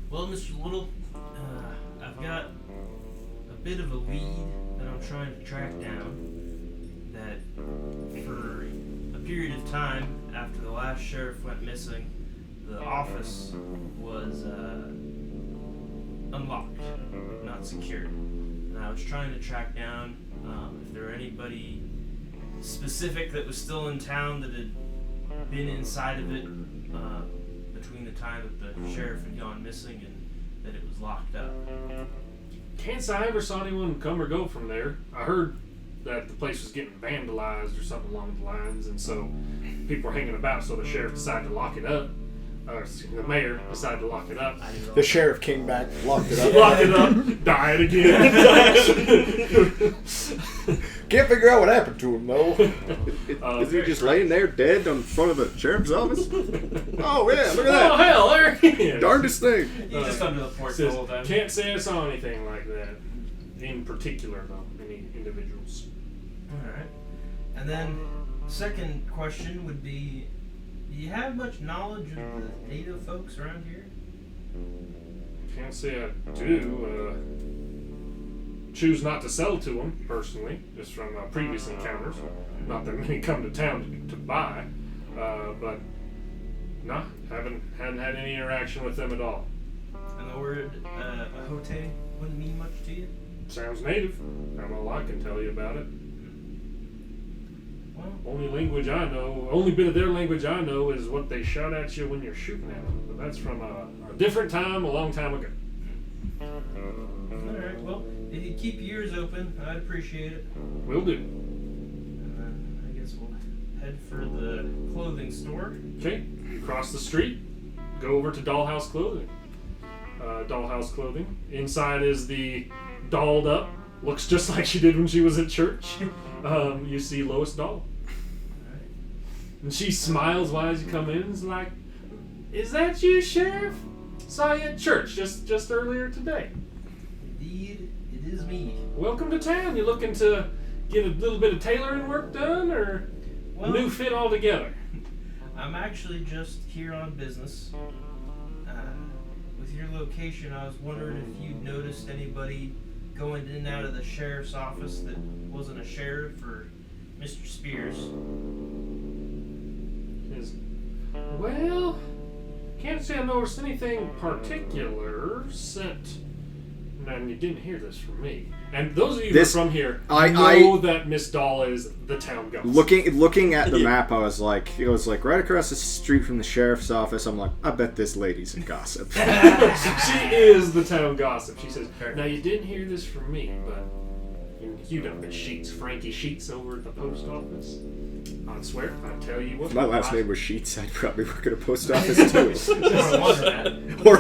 Well, Mr. Little, I've got a bit of a lead that I'm trying to track down. That for a period of time after the last sheriff went missing, the office was unlocked, not secured. And I was trying to track down if there were anybody specific that was still in town that had been inside of it between the time that the sheriff had gone missing and that it was locked up. Can't say I ever saw anyone come or go from there. I heard that the place was getting vandalized or something along the lines, and so people were hanging about, so the sheriff decided to lock it up. The mayor decided to lock it up. The sheriff came back, locked it up. Locked it up, died again. Can't figure out what happened to him, though. Is he just laying there dead in front of the sheriff's office? Oh, yeah, look at Oh, that. hell, there he is. Darndest thing. He's just under the porch the Says, whole time. can't say I saw anything like that in particular, though, any individuals. Alright. And then, second question would be, do you have much knowledge of the data folks around here? Can't say I do. Choose not to sell to them, personally, just from previous encounters. Not that many come to town to buy, but no, haven't had any interaction with them at all. And the word Ahote wouldn't mean much to you? Sounds native. That's all I can tell you about it. Well, Only language I know, only bit of their language I know is what they shout at you when you're shooting at them. But that's from a different time, a long time ago. alright, well, if you keep your ears open, I'd appreciate it. Will do. And then I guess we'll head for the clothing store. Okay, you cross the street, go over to Dollhouse Clothing. Dollhouse Clothing. Inside is the dolled up, looks just like she did when she was at church. You see Lois Doll. And she smiles while you come in and is like, "Is that you, Sheriff? Saw you at church just earlier today. Indeed, it is me. Welcome to town. You looking to get a little bit of tailoring work done or a new fit altogether?" I'm actually just here on business. With your location, I was wondering if you'd noticed anybody going in and out of the sheriff's office that wasn't a sheriff or Mr. Spears. Well, can't say I noticed anything particular, except, and you didn't hear this from me. And those of you who are from here know that Miss Doll is the town gossip. Looking at the map, it was like right across the street from the sheriff's office. I'm like, I bet this lady's a gossip. She is the town gossip. She says, "Now you didn't hear this from me, but you know Miss Sheets, Frankie Sheets over at the post office. I'd swear, I tell you what. If my last name was Sheets, I'd probably work at a post office too. Or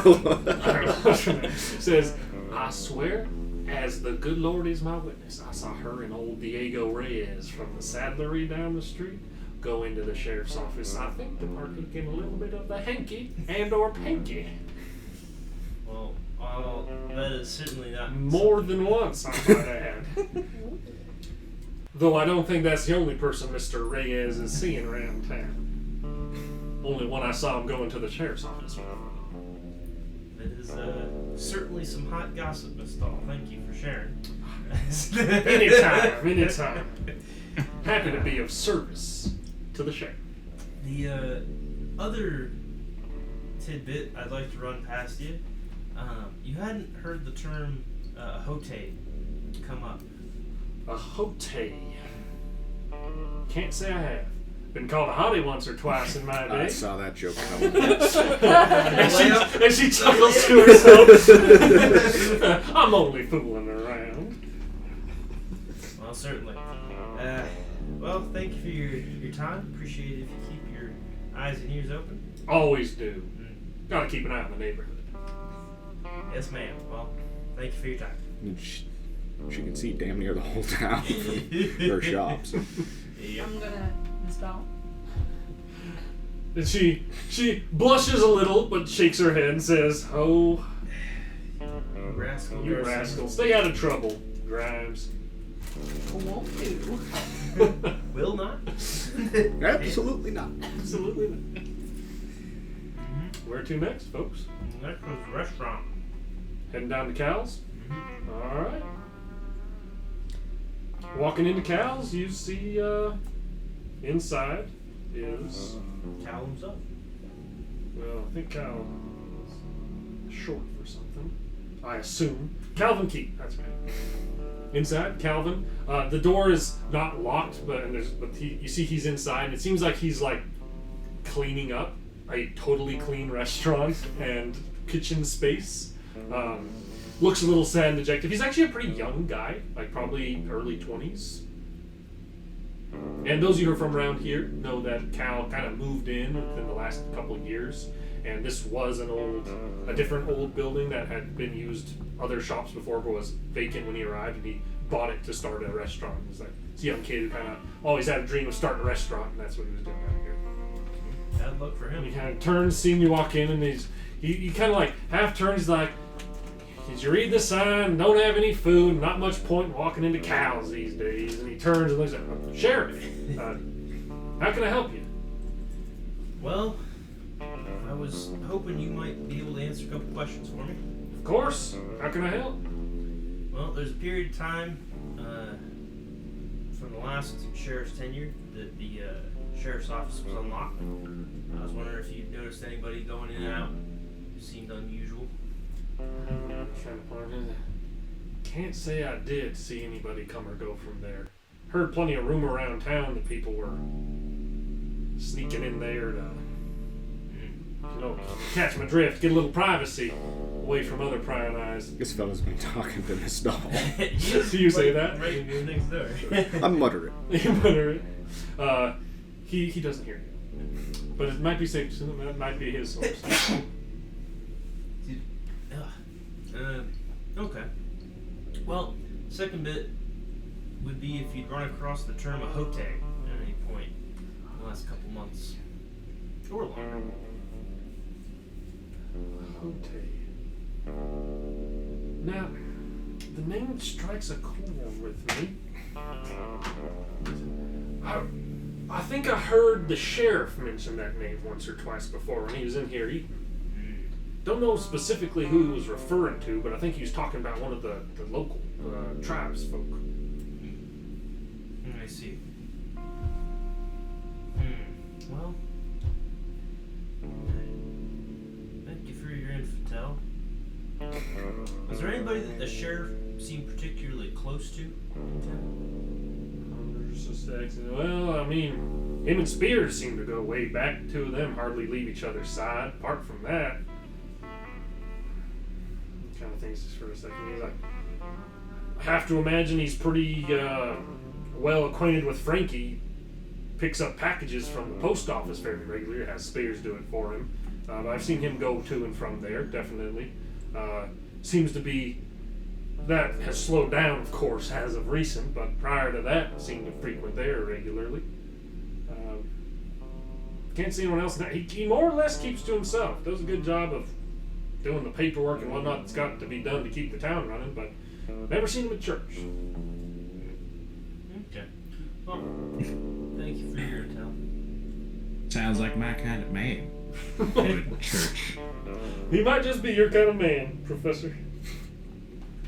Says, "I swear, as the good Lord is my witness, I saw her and old Diego Reyes from the saddlery down the street go into the sheriff's office. I think to partake in a little bit of the hanky and or panky. Well, that is certainly not More than once, I might add. Though I don't think that's the only person Mr. Reyes is seeing around town. Only one I saw him going to the sheriff's office with. That is certainly some hot gossip, Miss Doll. Thank you for sharing. Anytime. Happy to be of service to the sheriff." The other tidbit I'd like to run past you. You hadn't heard the term Hote come up. A Hote. Can't say I have. Been called a hottie once or twice in my day. I saw that joke coming. and she chuckles to herself. I'm only fooling around. Well, certainly. Well, thank you for your time. Appreciate it if you keep your eyes and ears open. Always do. Gotta keep an eye on the neighborhood. Yes, ma'am. Well, thank you for your time. She can see damn near the whole town from her shops. I'm gonna install. And she blushes a little, but shakes her head and says, "Oh, you rascal. Stay out of trouble, Grimes." Won't do. Will not. Absolutely not. Absolutely not. Where to next, folks? Next was the restaurant. Heading down to Cal's? All right. Walking into Cal's, you see inside is Cal himself. well, I think Cal is short for something. I assume Calvin Keat. That's right. Inside, Calvin. The door is not locked, but you see he's inside. And it seems like he's like cleaning up a totally clean restaurant and kitchen space. Looks a little sad and dejected. He's actually a pretty young guy, like probably early 20s. And those of you who are from around here know that Cal kind of moved in within the last couple of years. And this was a different old building that had been used other shops before, but was vacant when he arrived, and he bought it to start a restaurant. He's like this young kid who kind of always had a dream of starting a restaurant, and that's what he was doing out here. Bad luck for him. And he kind of turns, seeing you walk in, and he kind of like half turns. He's like, "Did you read the sign? Don't have any food. Not much point in walking into Cal's these days." And he turns and looks at Sheriff. How can I help you? Well, I was hoping you might be able to answer a couple questions for me. Of course. How can I help? Well, there's a period of time from the last sheriff's tenure that the sheriff's office was unlocked. I was wondering if you'd noticed anybody going in and out. It seemed unusual. Can't say I did see anybody come or go from there. Heard plenty of rumor around town that people were sneaking in there to, catch my drift, get a little privacy away from other prying eyes. This fella's been talking to this doll. Do you say that? Right next door. I mutter it. You mutter it. He doesn't hear you. But it might be safe to assume that might be his source. Okay. Well, second bit would be if you'd run across the term ahote at any point in the last couple months. Or longer. Now, the name strikes a chord with me. I think I heard the sheriff mention that name once or twice before when he was in here eating. Don't know specifically who he was referring to, but I think he was talking about one of the local tribes folk. I see. Well, thank you for your info. Was there anybody that the sheriff seemed particularly close to in town? Well, I mean, him and Spears seem to go way back. The two of them hardly leave each other's side. Apart from that, he kind of thinks this for a second. He's like, I have to imagine he's pretty well acquainted with Frankie. Picks up packages from the post office fairly regularly. Has Spears do it for him. I've seen him go to and from there, definitely. Seems to be, that has slowed down, of course, as of recent, but prior to that, seemed to frequent there regularly. Can't see anyone else. He more or less keeps to himself. Does a good job of doing the paperwork and whatnot that's got to be done to keep the town running, but never seen him at church. Okay. Well, thank you for your intel. Sounds like my kind of man. Church. He might just be your kind of man, Professor.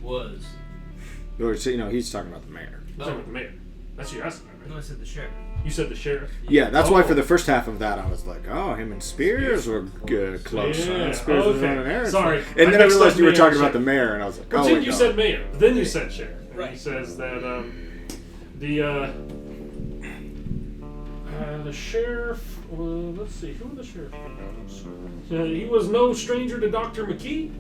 Was. Or, so, he's talking about the mayor. Talking about the mayor. That's you asking that, No, right? I said the sheriff. You said the sheriff? Yeah, that's why Oh. for the first half of that I was like, oh, him and Spears were close. Yeah. Spears was Okay. running errands. Sorry. And then I mixed realized up you were mayor talking and about the sheriff. mayor, and I was like, Well, oh, then wait, you no. said mayor, but then you said sheriff. And Right. He says that the sheriff. Let's see, who the sheriff was? He was no stranger to Dr. McKee.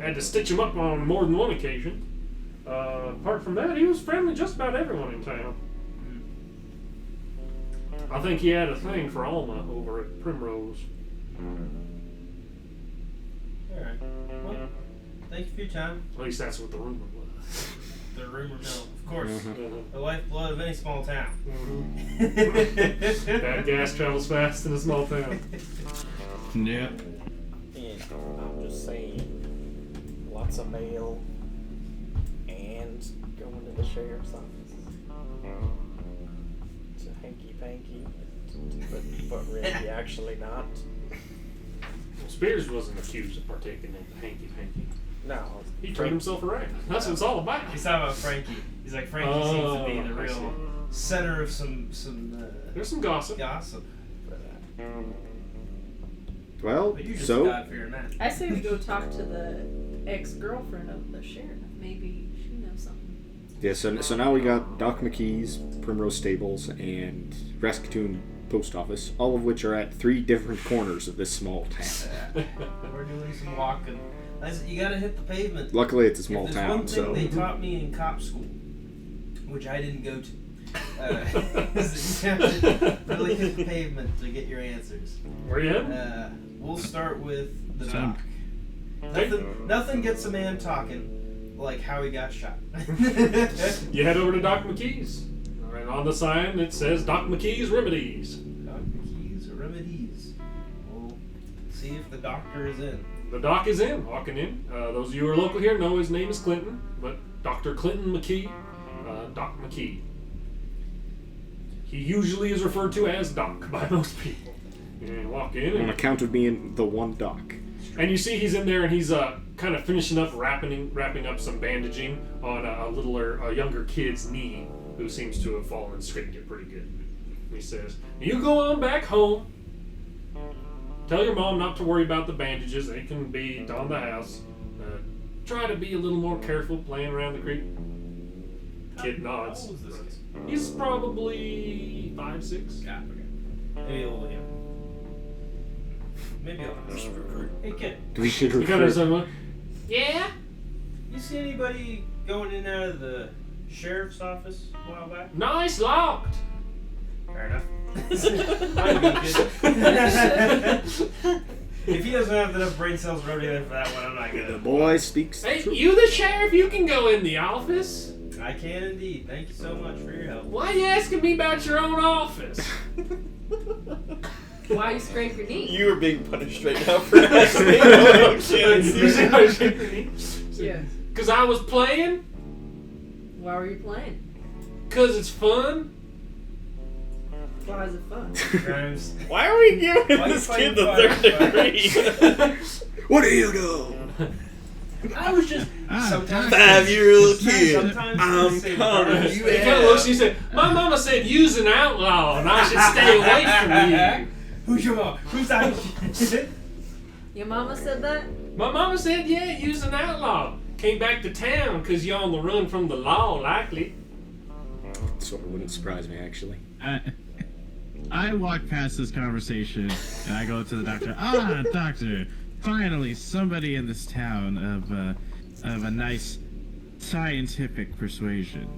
Had to stitch him up on more than one occasion. Apart from that, he was friendly just about everyone in town. I think he had a thing for Alma over at Primrose. Alright. Well, thank you for your time. At least that's what the rumor was. The rumor mill, of course. Mhm. The lifeblood of any small town. Bad gas travels fast in a small town. Yep. And I'm just saying, lots of mail and going to the sheriff's office. It's a hanky-panky, but really actually not. Well, Spears wasn't accused of partaking in the hanky-panky. No. He turned himself around. That's what it's all about. He's talking about Frankie. He's like, Frankie seems to be the I real center of some There's some gossip. gossip. Well, But you're just a so God-fearing man. I say we go talk to the ex-girlfriend of the sheriff. Maybe she knows something. yeah, so now we got Doc McKee's Primrose Stables and Raskatoon Post Office, all of which are at 3 different corners of this small town. We're doing some walking. You gotta hit the pavement. Luckily, it's a small If there's town, one thing so they taught me in cop school, which I didn't go to, is that you have to really hit the pavement to get your answers. Where you heading? We'll start with the Some- doc. Nothing gets a man talking like how he got shot. You head over to Doc McKee's. And on the sign it says Doc McKee's Remedies. Doc McKee's remedies. We'll see if the doctor is in. The doc is in, walking in. Those of you who are local here know his name is Clinton, but Dr. Clinton McKee, Doc McKee. He usually is referred to as Doc by most people. And you walk in, on and, account of being the one Doc. and you see he's in there, and he's kind of finishing up wrapping up some bandaging on a younger kid's knee who seems to have fallen and scraped it pretty good. He says, "You go on back home. Tell your mom not to worry about the bandages. They can be on the house. Try to be a little more careful playing around the creek." Kid nods. How old is this kid? He's probably 5, 6. Yeah, okay. Maybe older him. Maybe older. Hey kid, Do we should He kind of recruit? said, "Yeah." you see anybody going in and out of the sheriff's office a while back? Nice locked. Fair enough. Might be good. If he doesn't have enough brain cells rubbed in for that one, I'm not The gonna. boy speaks the Hey, truth. you the sheriff? You can go in the office. I can indeed. Thank you so much for your help. Why you asking me about your own office? Why you scrape your knee? You are being punished right now for asking me about kids. Yeah. Because I was playing. Why were you playing? Because it's fun. Why is it fun? Grimes. Why are we giving Why you this fighting kid the fire? third degree? What do you do? I was just sometimes 5-year-old kid. Sometimes I'm they say coming. birds. He kind of looks. He said, "My mama said you's an outlaw, and I should stay away from you." Who's your mom? Who's that? Your mama said that? My mama said, "Yeah, you's an outlaw. Came back to town because you're on the run from the law, likely." Sort of wouldn't surprise me, actually. I walk past this conversation and I go to the doctor. Doctor, finally somebody in this town of a nice scientific persuasion.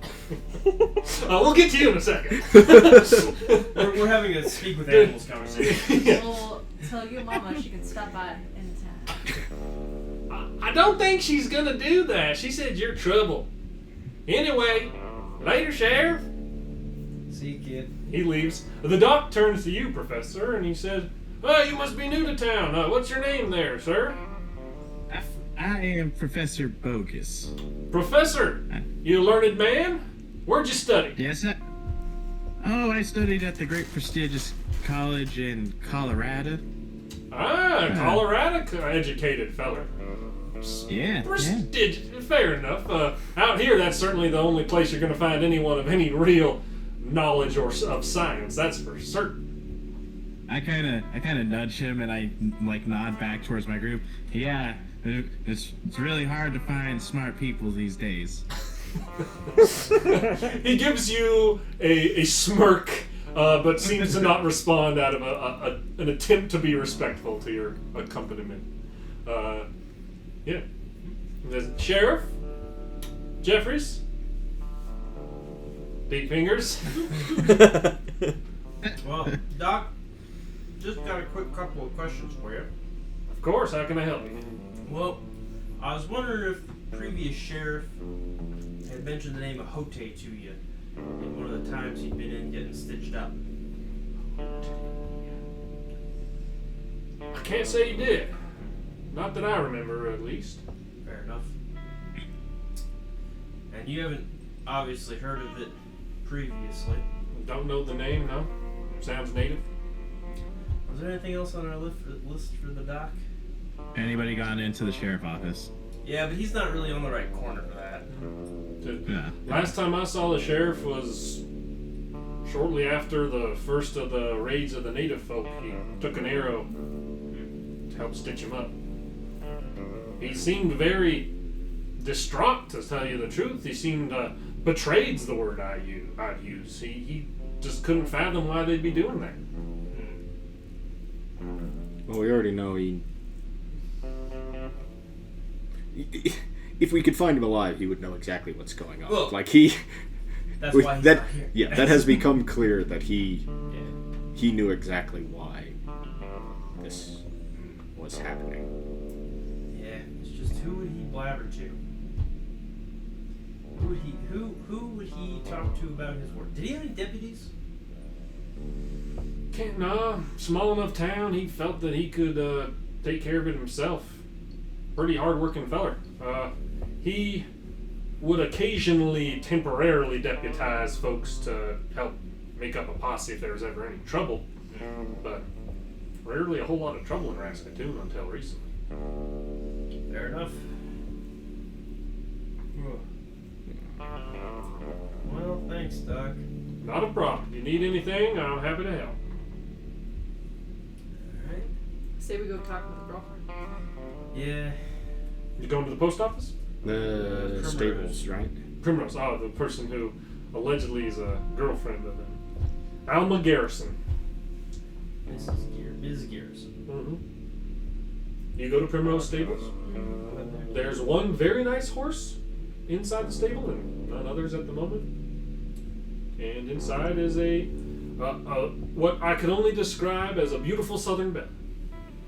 We'll get to you in a second. We're having a speak with animals conversation. Well, tell your mama she can stop by anytime. I don't think she's gonna do that. She said you're trouble. Anyway, later, Sheriff. See you, kid. He leaves. The doc turns to you, Professor, and he says, "Oh, you must be new to town. What's your name there, sir?" I am Professor Bogus. "Professor, you learned man? Where'd you study?" Yes, I studied at the great prestigious college in Colorado. Colorado educated feller. Yeah. Prestigious, fair enough. Out here, that's certainly the only place you're going to find anyone of any real knowledge or of science. That's for certain. I kind of nudge him and I like nod back towards my group. Yeah, it's really hard to find smart people these days. He gives you a smirk, but seems to not respond out of an attempt to be respectful to your accompaniment. Yeah. The Sheriff Jeffries. Deep fingers. Well, Doc, just got a quick couple of questions for you. Of course. How can I help you? Well, I was wondering if the previous sheriff had mentioned the name of Hote to you in one of the times he'd been in getting stitched up. I can't say you did. Not that I remember, at least. Fair enough. And you haven't obviously heard of it previously. Don't know the name, no? Sounds native. Was there anything else on our list for the doc? Anybody gone into the sheriff office? Yeah, but he's not really on the right corner for that. Yeah. Last time I saw the sheriff was shortly after the first of the raids of the native folk. He took an arrow to help stitch him up. He seemed very distraught, to tell you the truth. He seemed betrayed's the word I'd use. He just couldn't fathom why they'd be doing that. Well, we already know he. If we could find him alive, he would know exactly what's going on. Well, like he. That's why he's that, not here. Yeah, that has become clear that he knew exactly why this was happening. Yeah, it's just who would he blabber to? Who would he talk to about his work? Did he have any deputies? No, small enough town. He felt that he could take care of it himself. Pretty hard-working feller. He would occasionally temporarily deputize folks to help make up a posse if there was ever any trouble, but rarely a whole lot of trouble in Raskatoon until recently. Fair enough. Well, thanks, Doc. Not a problem. You need anything, I'm happy to help. Alright. Say we go talk with the girlfriend. Yeah. You going to the post office? The Primrose. stables, right? Primrose. Oh, the person who allegedly is a girlfriend of him. Alma Garrison. Ms. Garrison. Mm-hmm. You go to Primrose Stables. There's one very nice horse inside the stable and none others at the moment. And inside is a what I could only describe as a beautiful southern belle.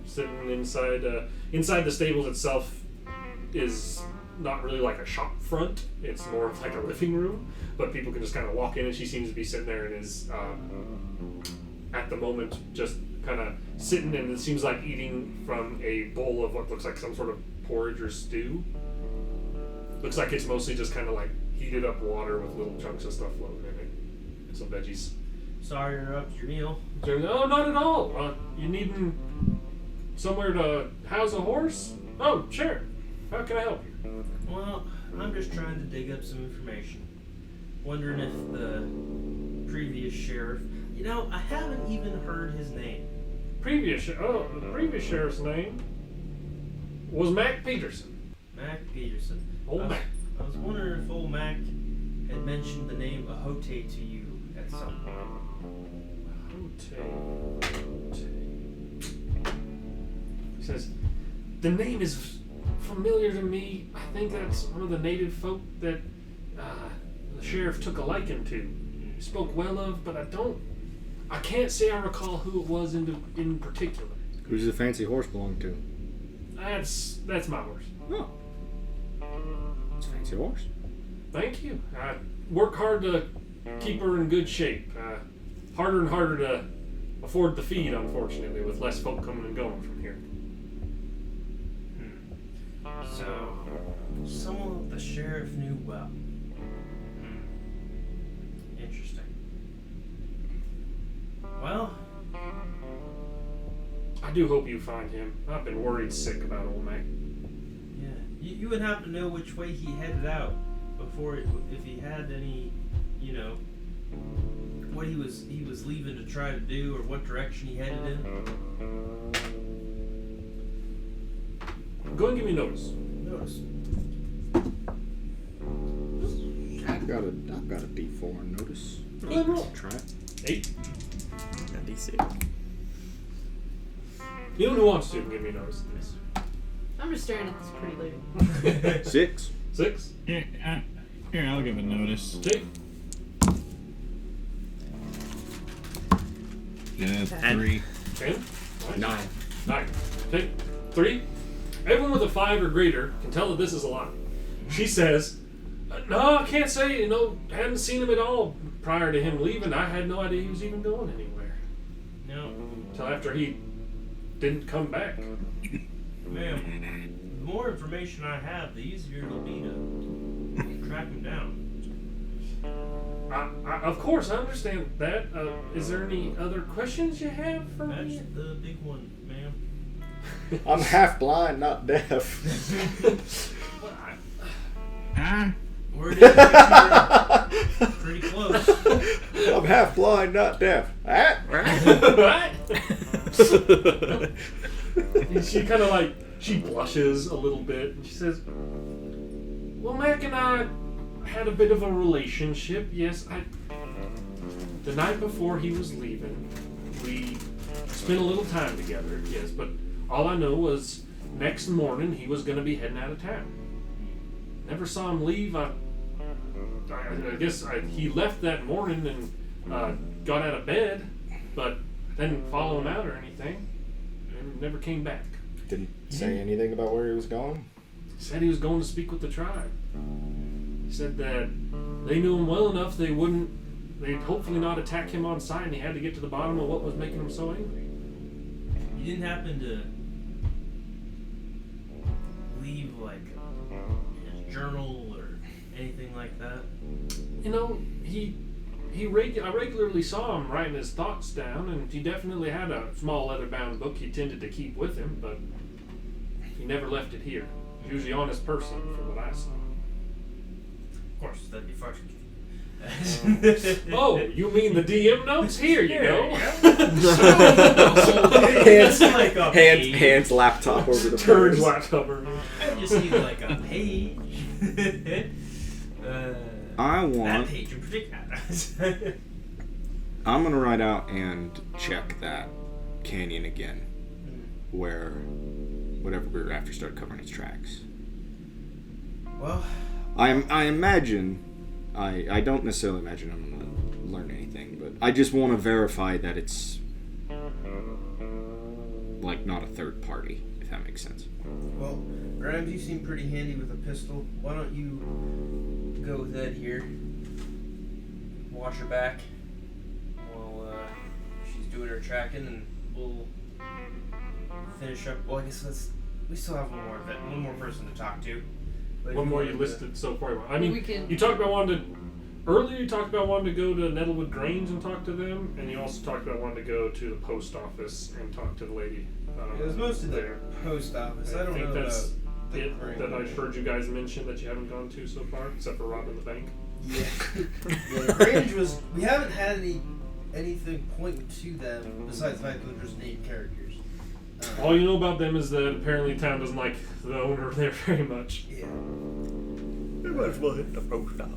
Sitting inside the stables itself is not really like a shop front. It's more of like a living room, but people can just kind of walk in and she seems to be sitting there and is at the moment just kind of sitting, and it seems like eating from a bowl of what looks like some sort of porridge or stew. Looks like it's mostly just kind of like heated up water with little chunks of stuff floating in it and some veggies. Sorry to interrupt your meal. Oh, not at all. You needing somewhere to house a horse? Oh, sure. How can I help you? Well, I'm just trying to dig up some information. Wondering if the previous sheriff... You know, I haven't even heard his name. The previous sheriff's name was Mac Peterson. Mac Peterson. Old Mac. I was wondering if old Mac had mentioned the name Ahote to you at some point. He says, the name is familiar to me. I think that's one of the native folk that the sheriff took a liking to. He spoke well of, but I can't say I recall who it was in particular. Who's the fancy horse belong to? That's my horse. Oh. It's a fancy horse. Thank you. I work hard to keep her in good shape. Harder and harder to afford the feed, unfortunately, with less folk coming and going from here. So, someone the sheriff knew well. Interesting. Well, I do hope you find him. I've been worried sick about old Mac. yeah. You would happen to know which way he headed out before, if he had any, you know, what he was leaving to try to do, or what direction he headed in. Go and give me notice. Notice. I've got a D4 on notice. Go ahead and roll. Try it. 8. And D6. Anyone who wants to can give me notice. I'm just staring at this pretty lady. 6. 6. Here, I'll give it notice. Okay. Yeah, 3. 10. 9. 9. Okay. 3. Everyone with a 5 or greater can tell that this is a lie. She says, no, I can't say, hadn't seen him at all prior to him leaving. I had no idea he was even going anywhere. No, Until after he didn't come back. ma'am. The more information I have, the easier it'll be to track him down. Of course, I understand that. Is there any other questions you have for That's me? the big one, ma'am. I'm half blind, not deaf. Word is that you were pretty close. I'm half blind, not deaf. Ah? Right? And she kind of like, she blushes a little bit and she says, well, Mac and I had a bit of a relationship. Yes, the night before he was leaving, we spent a little time together. Yes, but all I know was next morning he was going to be heading out of town. Never saw him leave. I guess he left that morning and got out of bed, but didn't follow him out or anything. And never came back. Didn't say anything about where he was going? He said he was going to speak with the tribe. He said that they knew him well enough they'd hopefully not attack him on sight, and he had to get to the bottom of what was making him so angry. You didn't happen to leave like his journal or anything like that? You know, I regularly saw him writing his thoughts down, and he definitely had a small leather-bound book he tended to keep with him, but he never left it here. He was usually an honest person, from what I saw. Of course, that'd be far too Oh, you mean the DM notes? Here you go. Hands laptop over the Turns page. laptop over. I just need like a page. I That want. page in particular. I'm gonna ride out and check that canyon again, where whatever we were after started covering its tracks. Well, I imagine. I don't necessarily imagine I'm gonna learn anything, but I just want to verify that it's like not a third party, if that makes sense. Well, Grimes, you seem pretty handy with a pistol. Why don't you go with Ed here? Watch her back while she's doing her tracking, and we'll finish up. Well, I guess we still have one more person to talk to. But One if more you wanted to- listed so far. I mean, We can- you talked about earlier you talked about wanting to go to Nettlewood Grange and talk to them, and you also talked about wanting to go to the post office and talk to the lady. It was most of the there. post office. I don't think know that's about the it Grange. that I've heard you guys mention that you haven't gone to so far, except for robbing the bank. Yeah. Yeah, the Grange was. We haven't had anything pointing to them besides the fact that they're just named characters. All you know about them is that apparently town doesn't like the owner there very much. Yeah. We might as well hit the post office.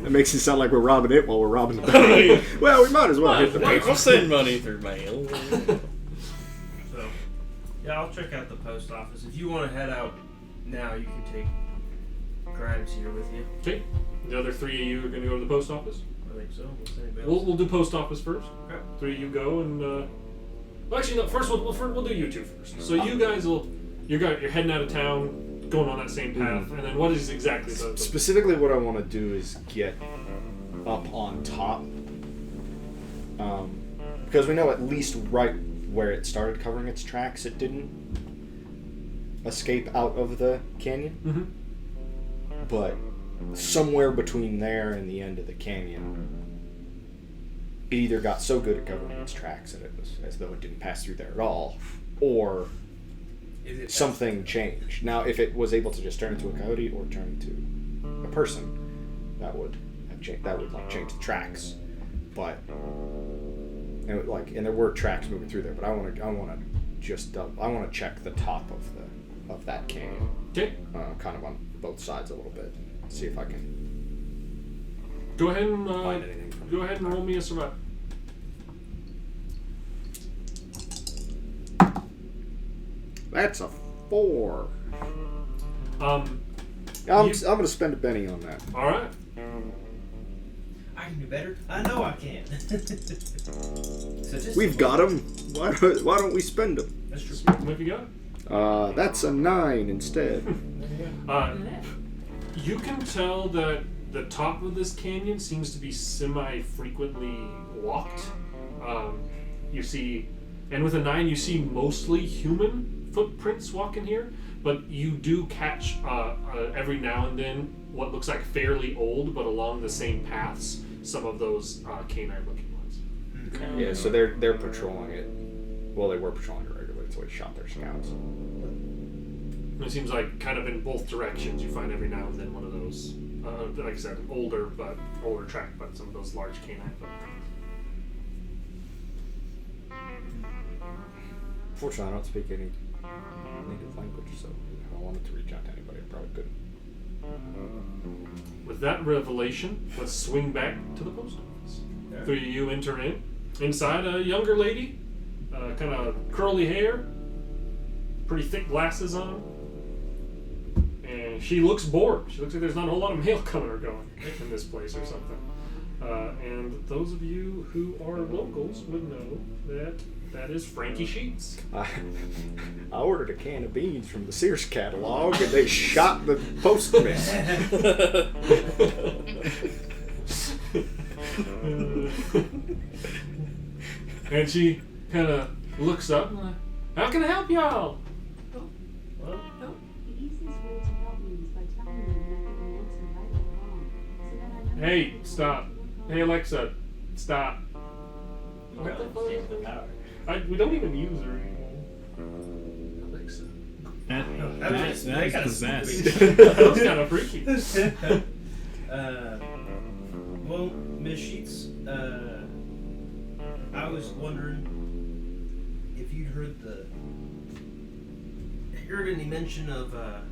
That makes it sound like we're robbing it while we're robbing the bank. Well, we might as well hit the bank. We'll send money through mail. so yeah, I'll check out the post office. If you want to head out now, you can take Grimes here with you. Okay. The other three of you are going to go to the post office. I think so. What's anybody else? We'll do post office first. Okay. Three of you go and. Well, actually, no. First, we'll do you two first. So you guys you're heading out of town, going on that same path, and then what is exactly the Specifically, what I want to do is get up on top, because we know at least right where it started covering its tracks, it didn't escape out of the canyon. Mm-hmm. But somewhere between there and the end of the canyon, it either got so good at covering its tracks that it was as though it didn't pass through there at all, or Is it something changed. Now, if it was able to just turn into a coyote or turn into a person, that would have change the tracks. But and there were tracks moving through there. But I want to check the top of that canyon, Okay. kind of on both sides a little bit, see if I can Go ahead and find anything. From go ahead and roll me a survival. That's a 4. Um. I'm gonna spend a penny on that. All right. I can do better. I know I can. We've got them. Why don't we spend them? That's true. What have you got? That's a 9 instead. You can tell that the top of this canyon seems to be semi-frequently walked. You see, and with a 9, you see mostly human footprints walking here, but you do catch every now and then what looks like fairly old, but along the same paths, some of those canine-looking ones. Yeah, so they're patrolling it. Well, they were patrolling it regularly until we shot their scouts. And it seems like kind of in both directions you find every now and then one of those, like I said, older track, but some of those large canine footprints. Fortunately, I don't speak any native language, so if I wanted to reach out to anybody, I probably couldn't. With that revelation, let's swing back to the post office. Yeah. Three of you enter in. Inside, a younger lady, kind of curly hair, pretty thick glasses on, and she looks bored. She looks like there's not a whole lot of mail coming or going in this place or something. And those of you who are locals would know that is Frankie Sheets. I ordered a can of beans from the Sears catalog, and they shot the postman. And she kind of looks up and like, how can I help y'all? The easiest way to help me is by telling me when I get an answer right or wrong. So that I know Hey, stop. Hey, Alexa, stop. What the fuck? We don't even use her anymore. Alexa. That's possessed. That was kind of freaky. Well, Miss Sheets, I was wondering if you'd heard any mention of I'm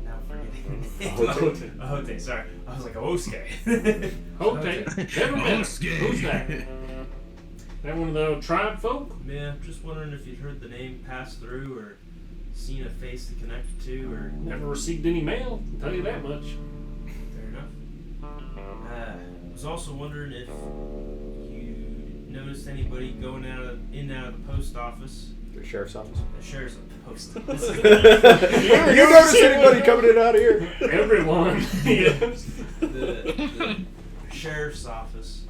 now forgetting the name. Ahote. Ahote, sorry. I was like Osuke. Okay, never mind. Who's that? That one of the tribe folk? Yeah, just wondering if you'd heard the name pass through or seen a face to connect to or Never received any mail, I'll tell you that much. fair enough. I was also wondering if you noticed anybody going in and out of the post office. The sheriff's office. The sheriff's post office. You notice anybody coming in and out of here? Everyone. Yes. the sheriff's office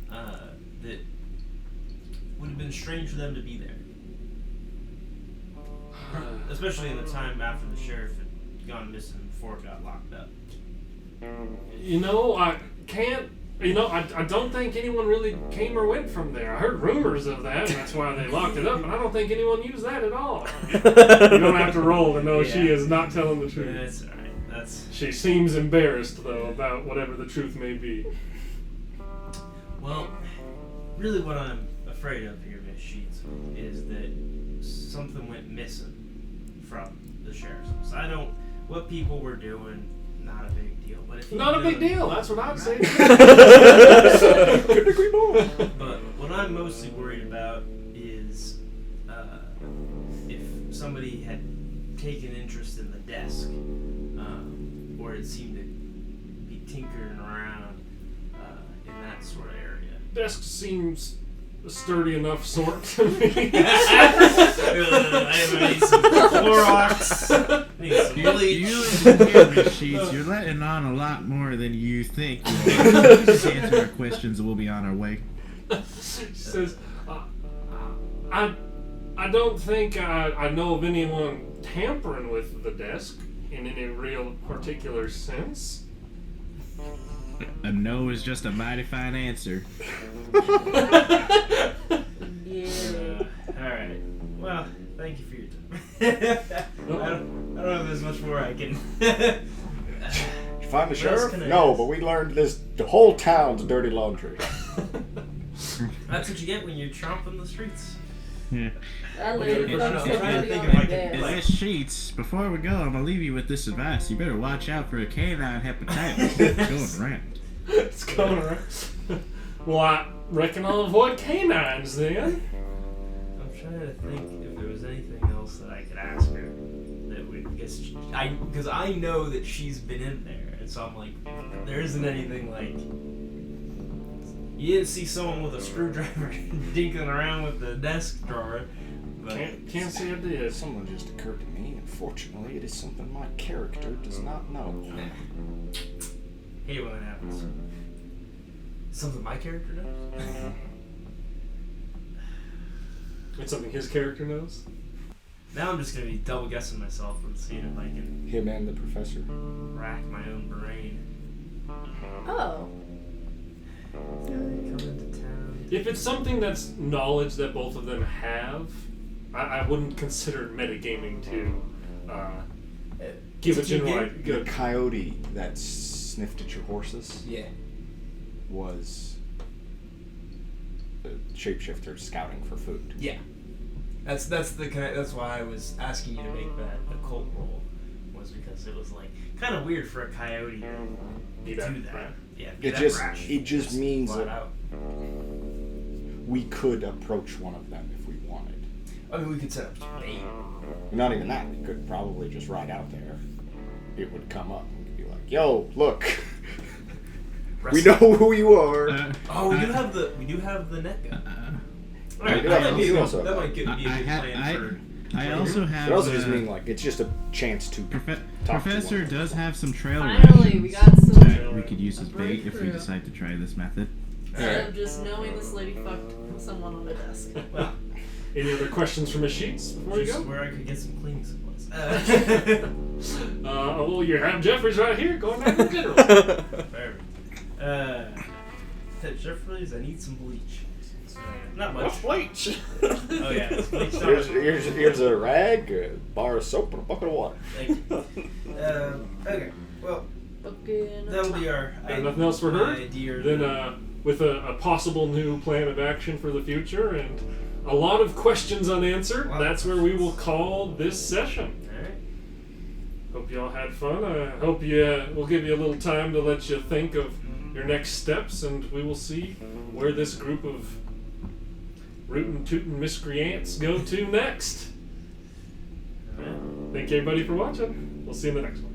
that would have been strange for them to be there. Especially in the time after the sheriff had gone missing before it got locked up. You know, I can't. You know, I don't think anyone really came or went from there. I heard rumors of that, and that's why they locked it up, but I don't think anyone used that at all. You don't have to roll to know she is not telling the truth. That's alright. That's She seems embarrassed, though, about whatever the truth may be. well, really what I'm afraid of here, Miss Sheets, is that something went missing from the sheriff's office. What people were doing, not a big deal. But if you Not a know- big deal, that's what I'd say. Couldn't agree more. But what I'm mostly worried about is if somebody had taken interest in the desk, or it seemed to be tinkering around in that sort of area. Desk seems a sturdy enough sort to me. I need some Clorox. Need some bleach. You in here, Miss Sheets, you're letting on a lot more than you think. Just answer our questions and we'll be on our way. She says, I don't think I know of anyone tampering with the desk in any real particular sense. A no is just a mighty fine answer. Yeah. Alright. Well, thank you for your time. I don't know if there's much more I can. You find the What else sheriff? can I No, ask? but we learned the whole town's dirty laundry. That's what you get when you're tromping the streets. Yeah. That Okay, lady I'm fucking trying to somebody think on if I my can, desk. like- Miss Sheets, before we go, I'm gonna leave you with this advice. You better watch out for a canine hepatitis going around. It's going around. Well, I reckon I'll avoid canines then. I'm trying to think if there was anything else that I could ask her that would because I know that she's been in there, and so I'm like, there isn't anything like. You didn't see someone with a screwdriver dinking around with the desk drawer. But Can't say I did. Someone just occurred to me. Unfortunately, it is something my character does not know. hate when that happens. Something my character knows. It's something his character knows. Now I'm just gonna be double guessing myself and seeing if I can Him and the professor. rack my own brain. Oh. Come into town. If it's something that's knowledge that both of them have, I wouldn't consider it metagaming to give a It's a team general game? The good. coyote that sniffed at your horses Yeah. was the shapeshifter scouting for food. Yeah. That's why I was asking you to make that occult roll, was because it was like kind of weird for a coyote to Be do that that. rat. Yeah. It just means flat that out. we could approach one of them if we wanted. I mean, we could set up some bait. Not even that. We could probably just ride out there. It would come up. We could be like, "Yo, look, we know who you are." Oh, we do have the net gun. I do that have- might be you a also good, have that that. might be a good plan for. I also have. It also just means like it's just a chance to talk to Professor one. does have some trail Finally, we rations got some- that we could use as a bait if we breakthrough. decide to try this method. Instead of just knowing this lady fucked someone on the desk. Well, Any other questions from the sheets before you just go? where I could get some cleaning supplies. Well, you have Jeffries right here. Going down to the general. Perfect. Jeffries, I need some bleach. Not much. bleach? Oh yeah, it's bleach. Here's a rag, a bar of soap, and a bucket of water. Thank you. Okay, well, Fucking that'll be our. And nothing else for her? idea. Then, with a possible new plan of action for the future and a lot of questions unanswered, Wow. that's where we will call this session. Alright. Hope you all had fun. I hope we'll give you a little time to let you think of your next steps, and we will see where this group of rootin' tootin' miscreants go to next. Thank you everybody for watching. We'll see you in the next one.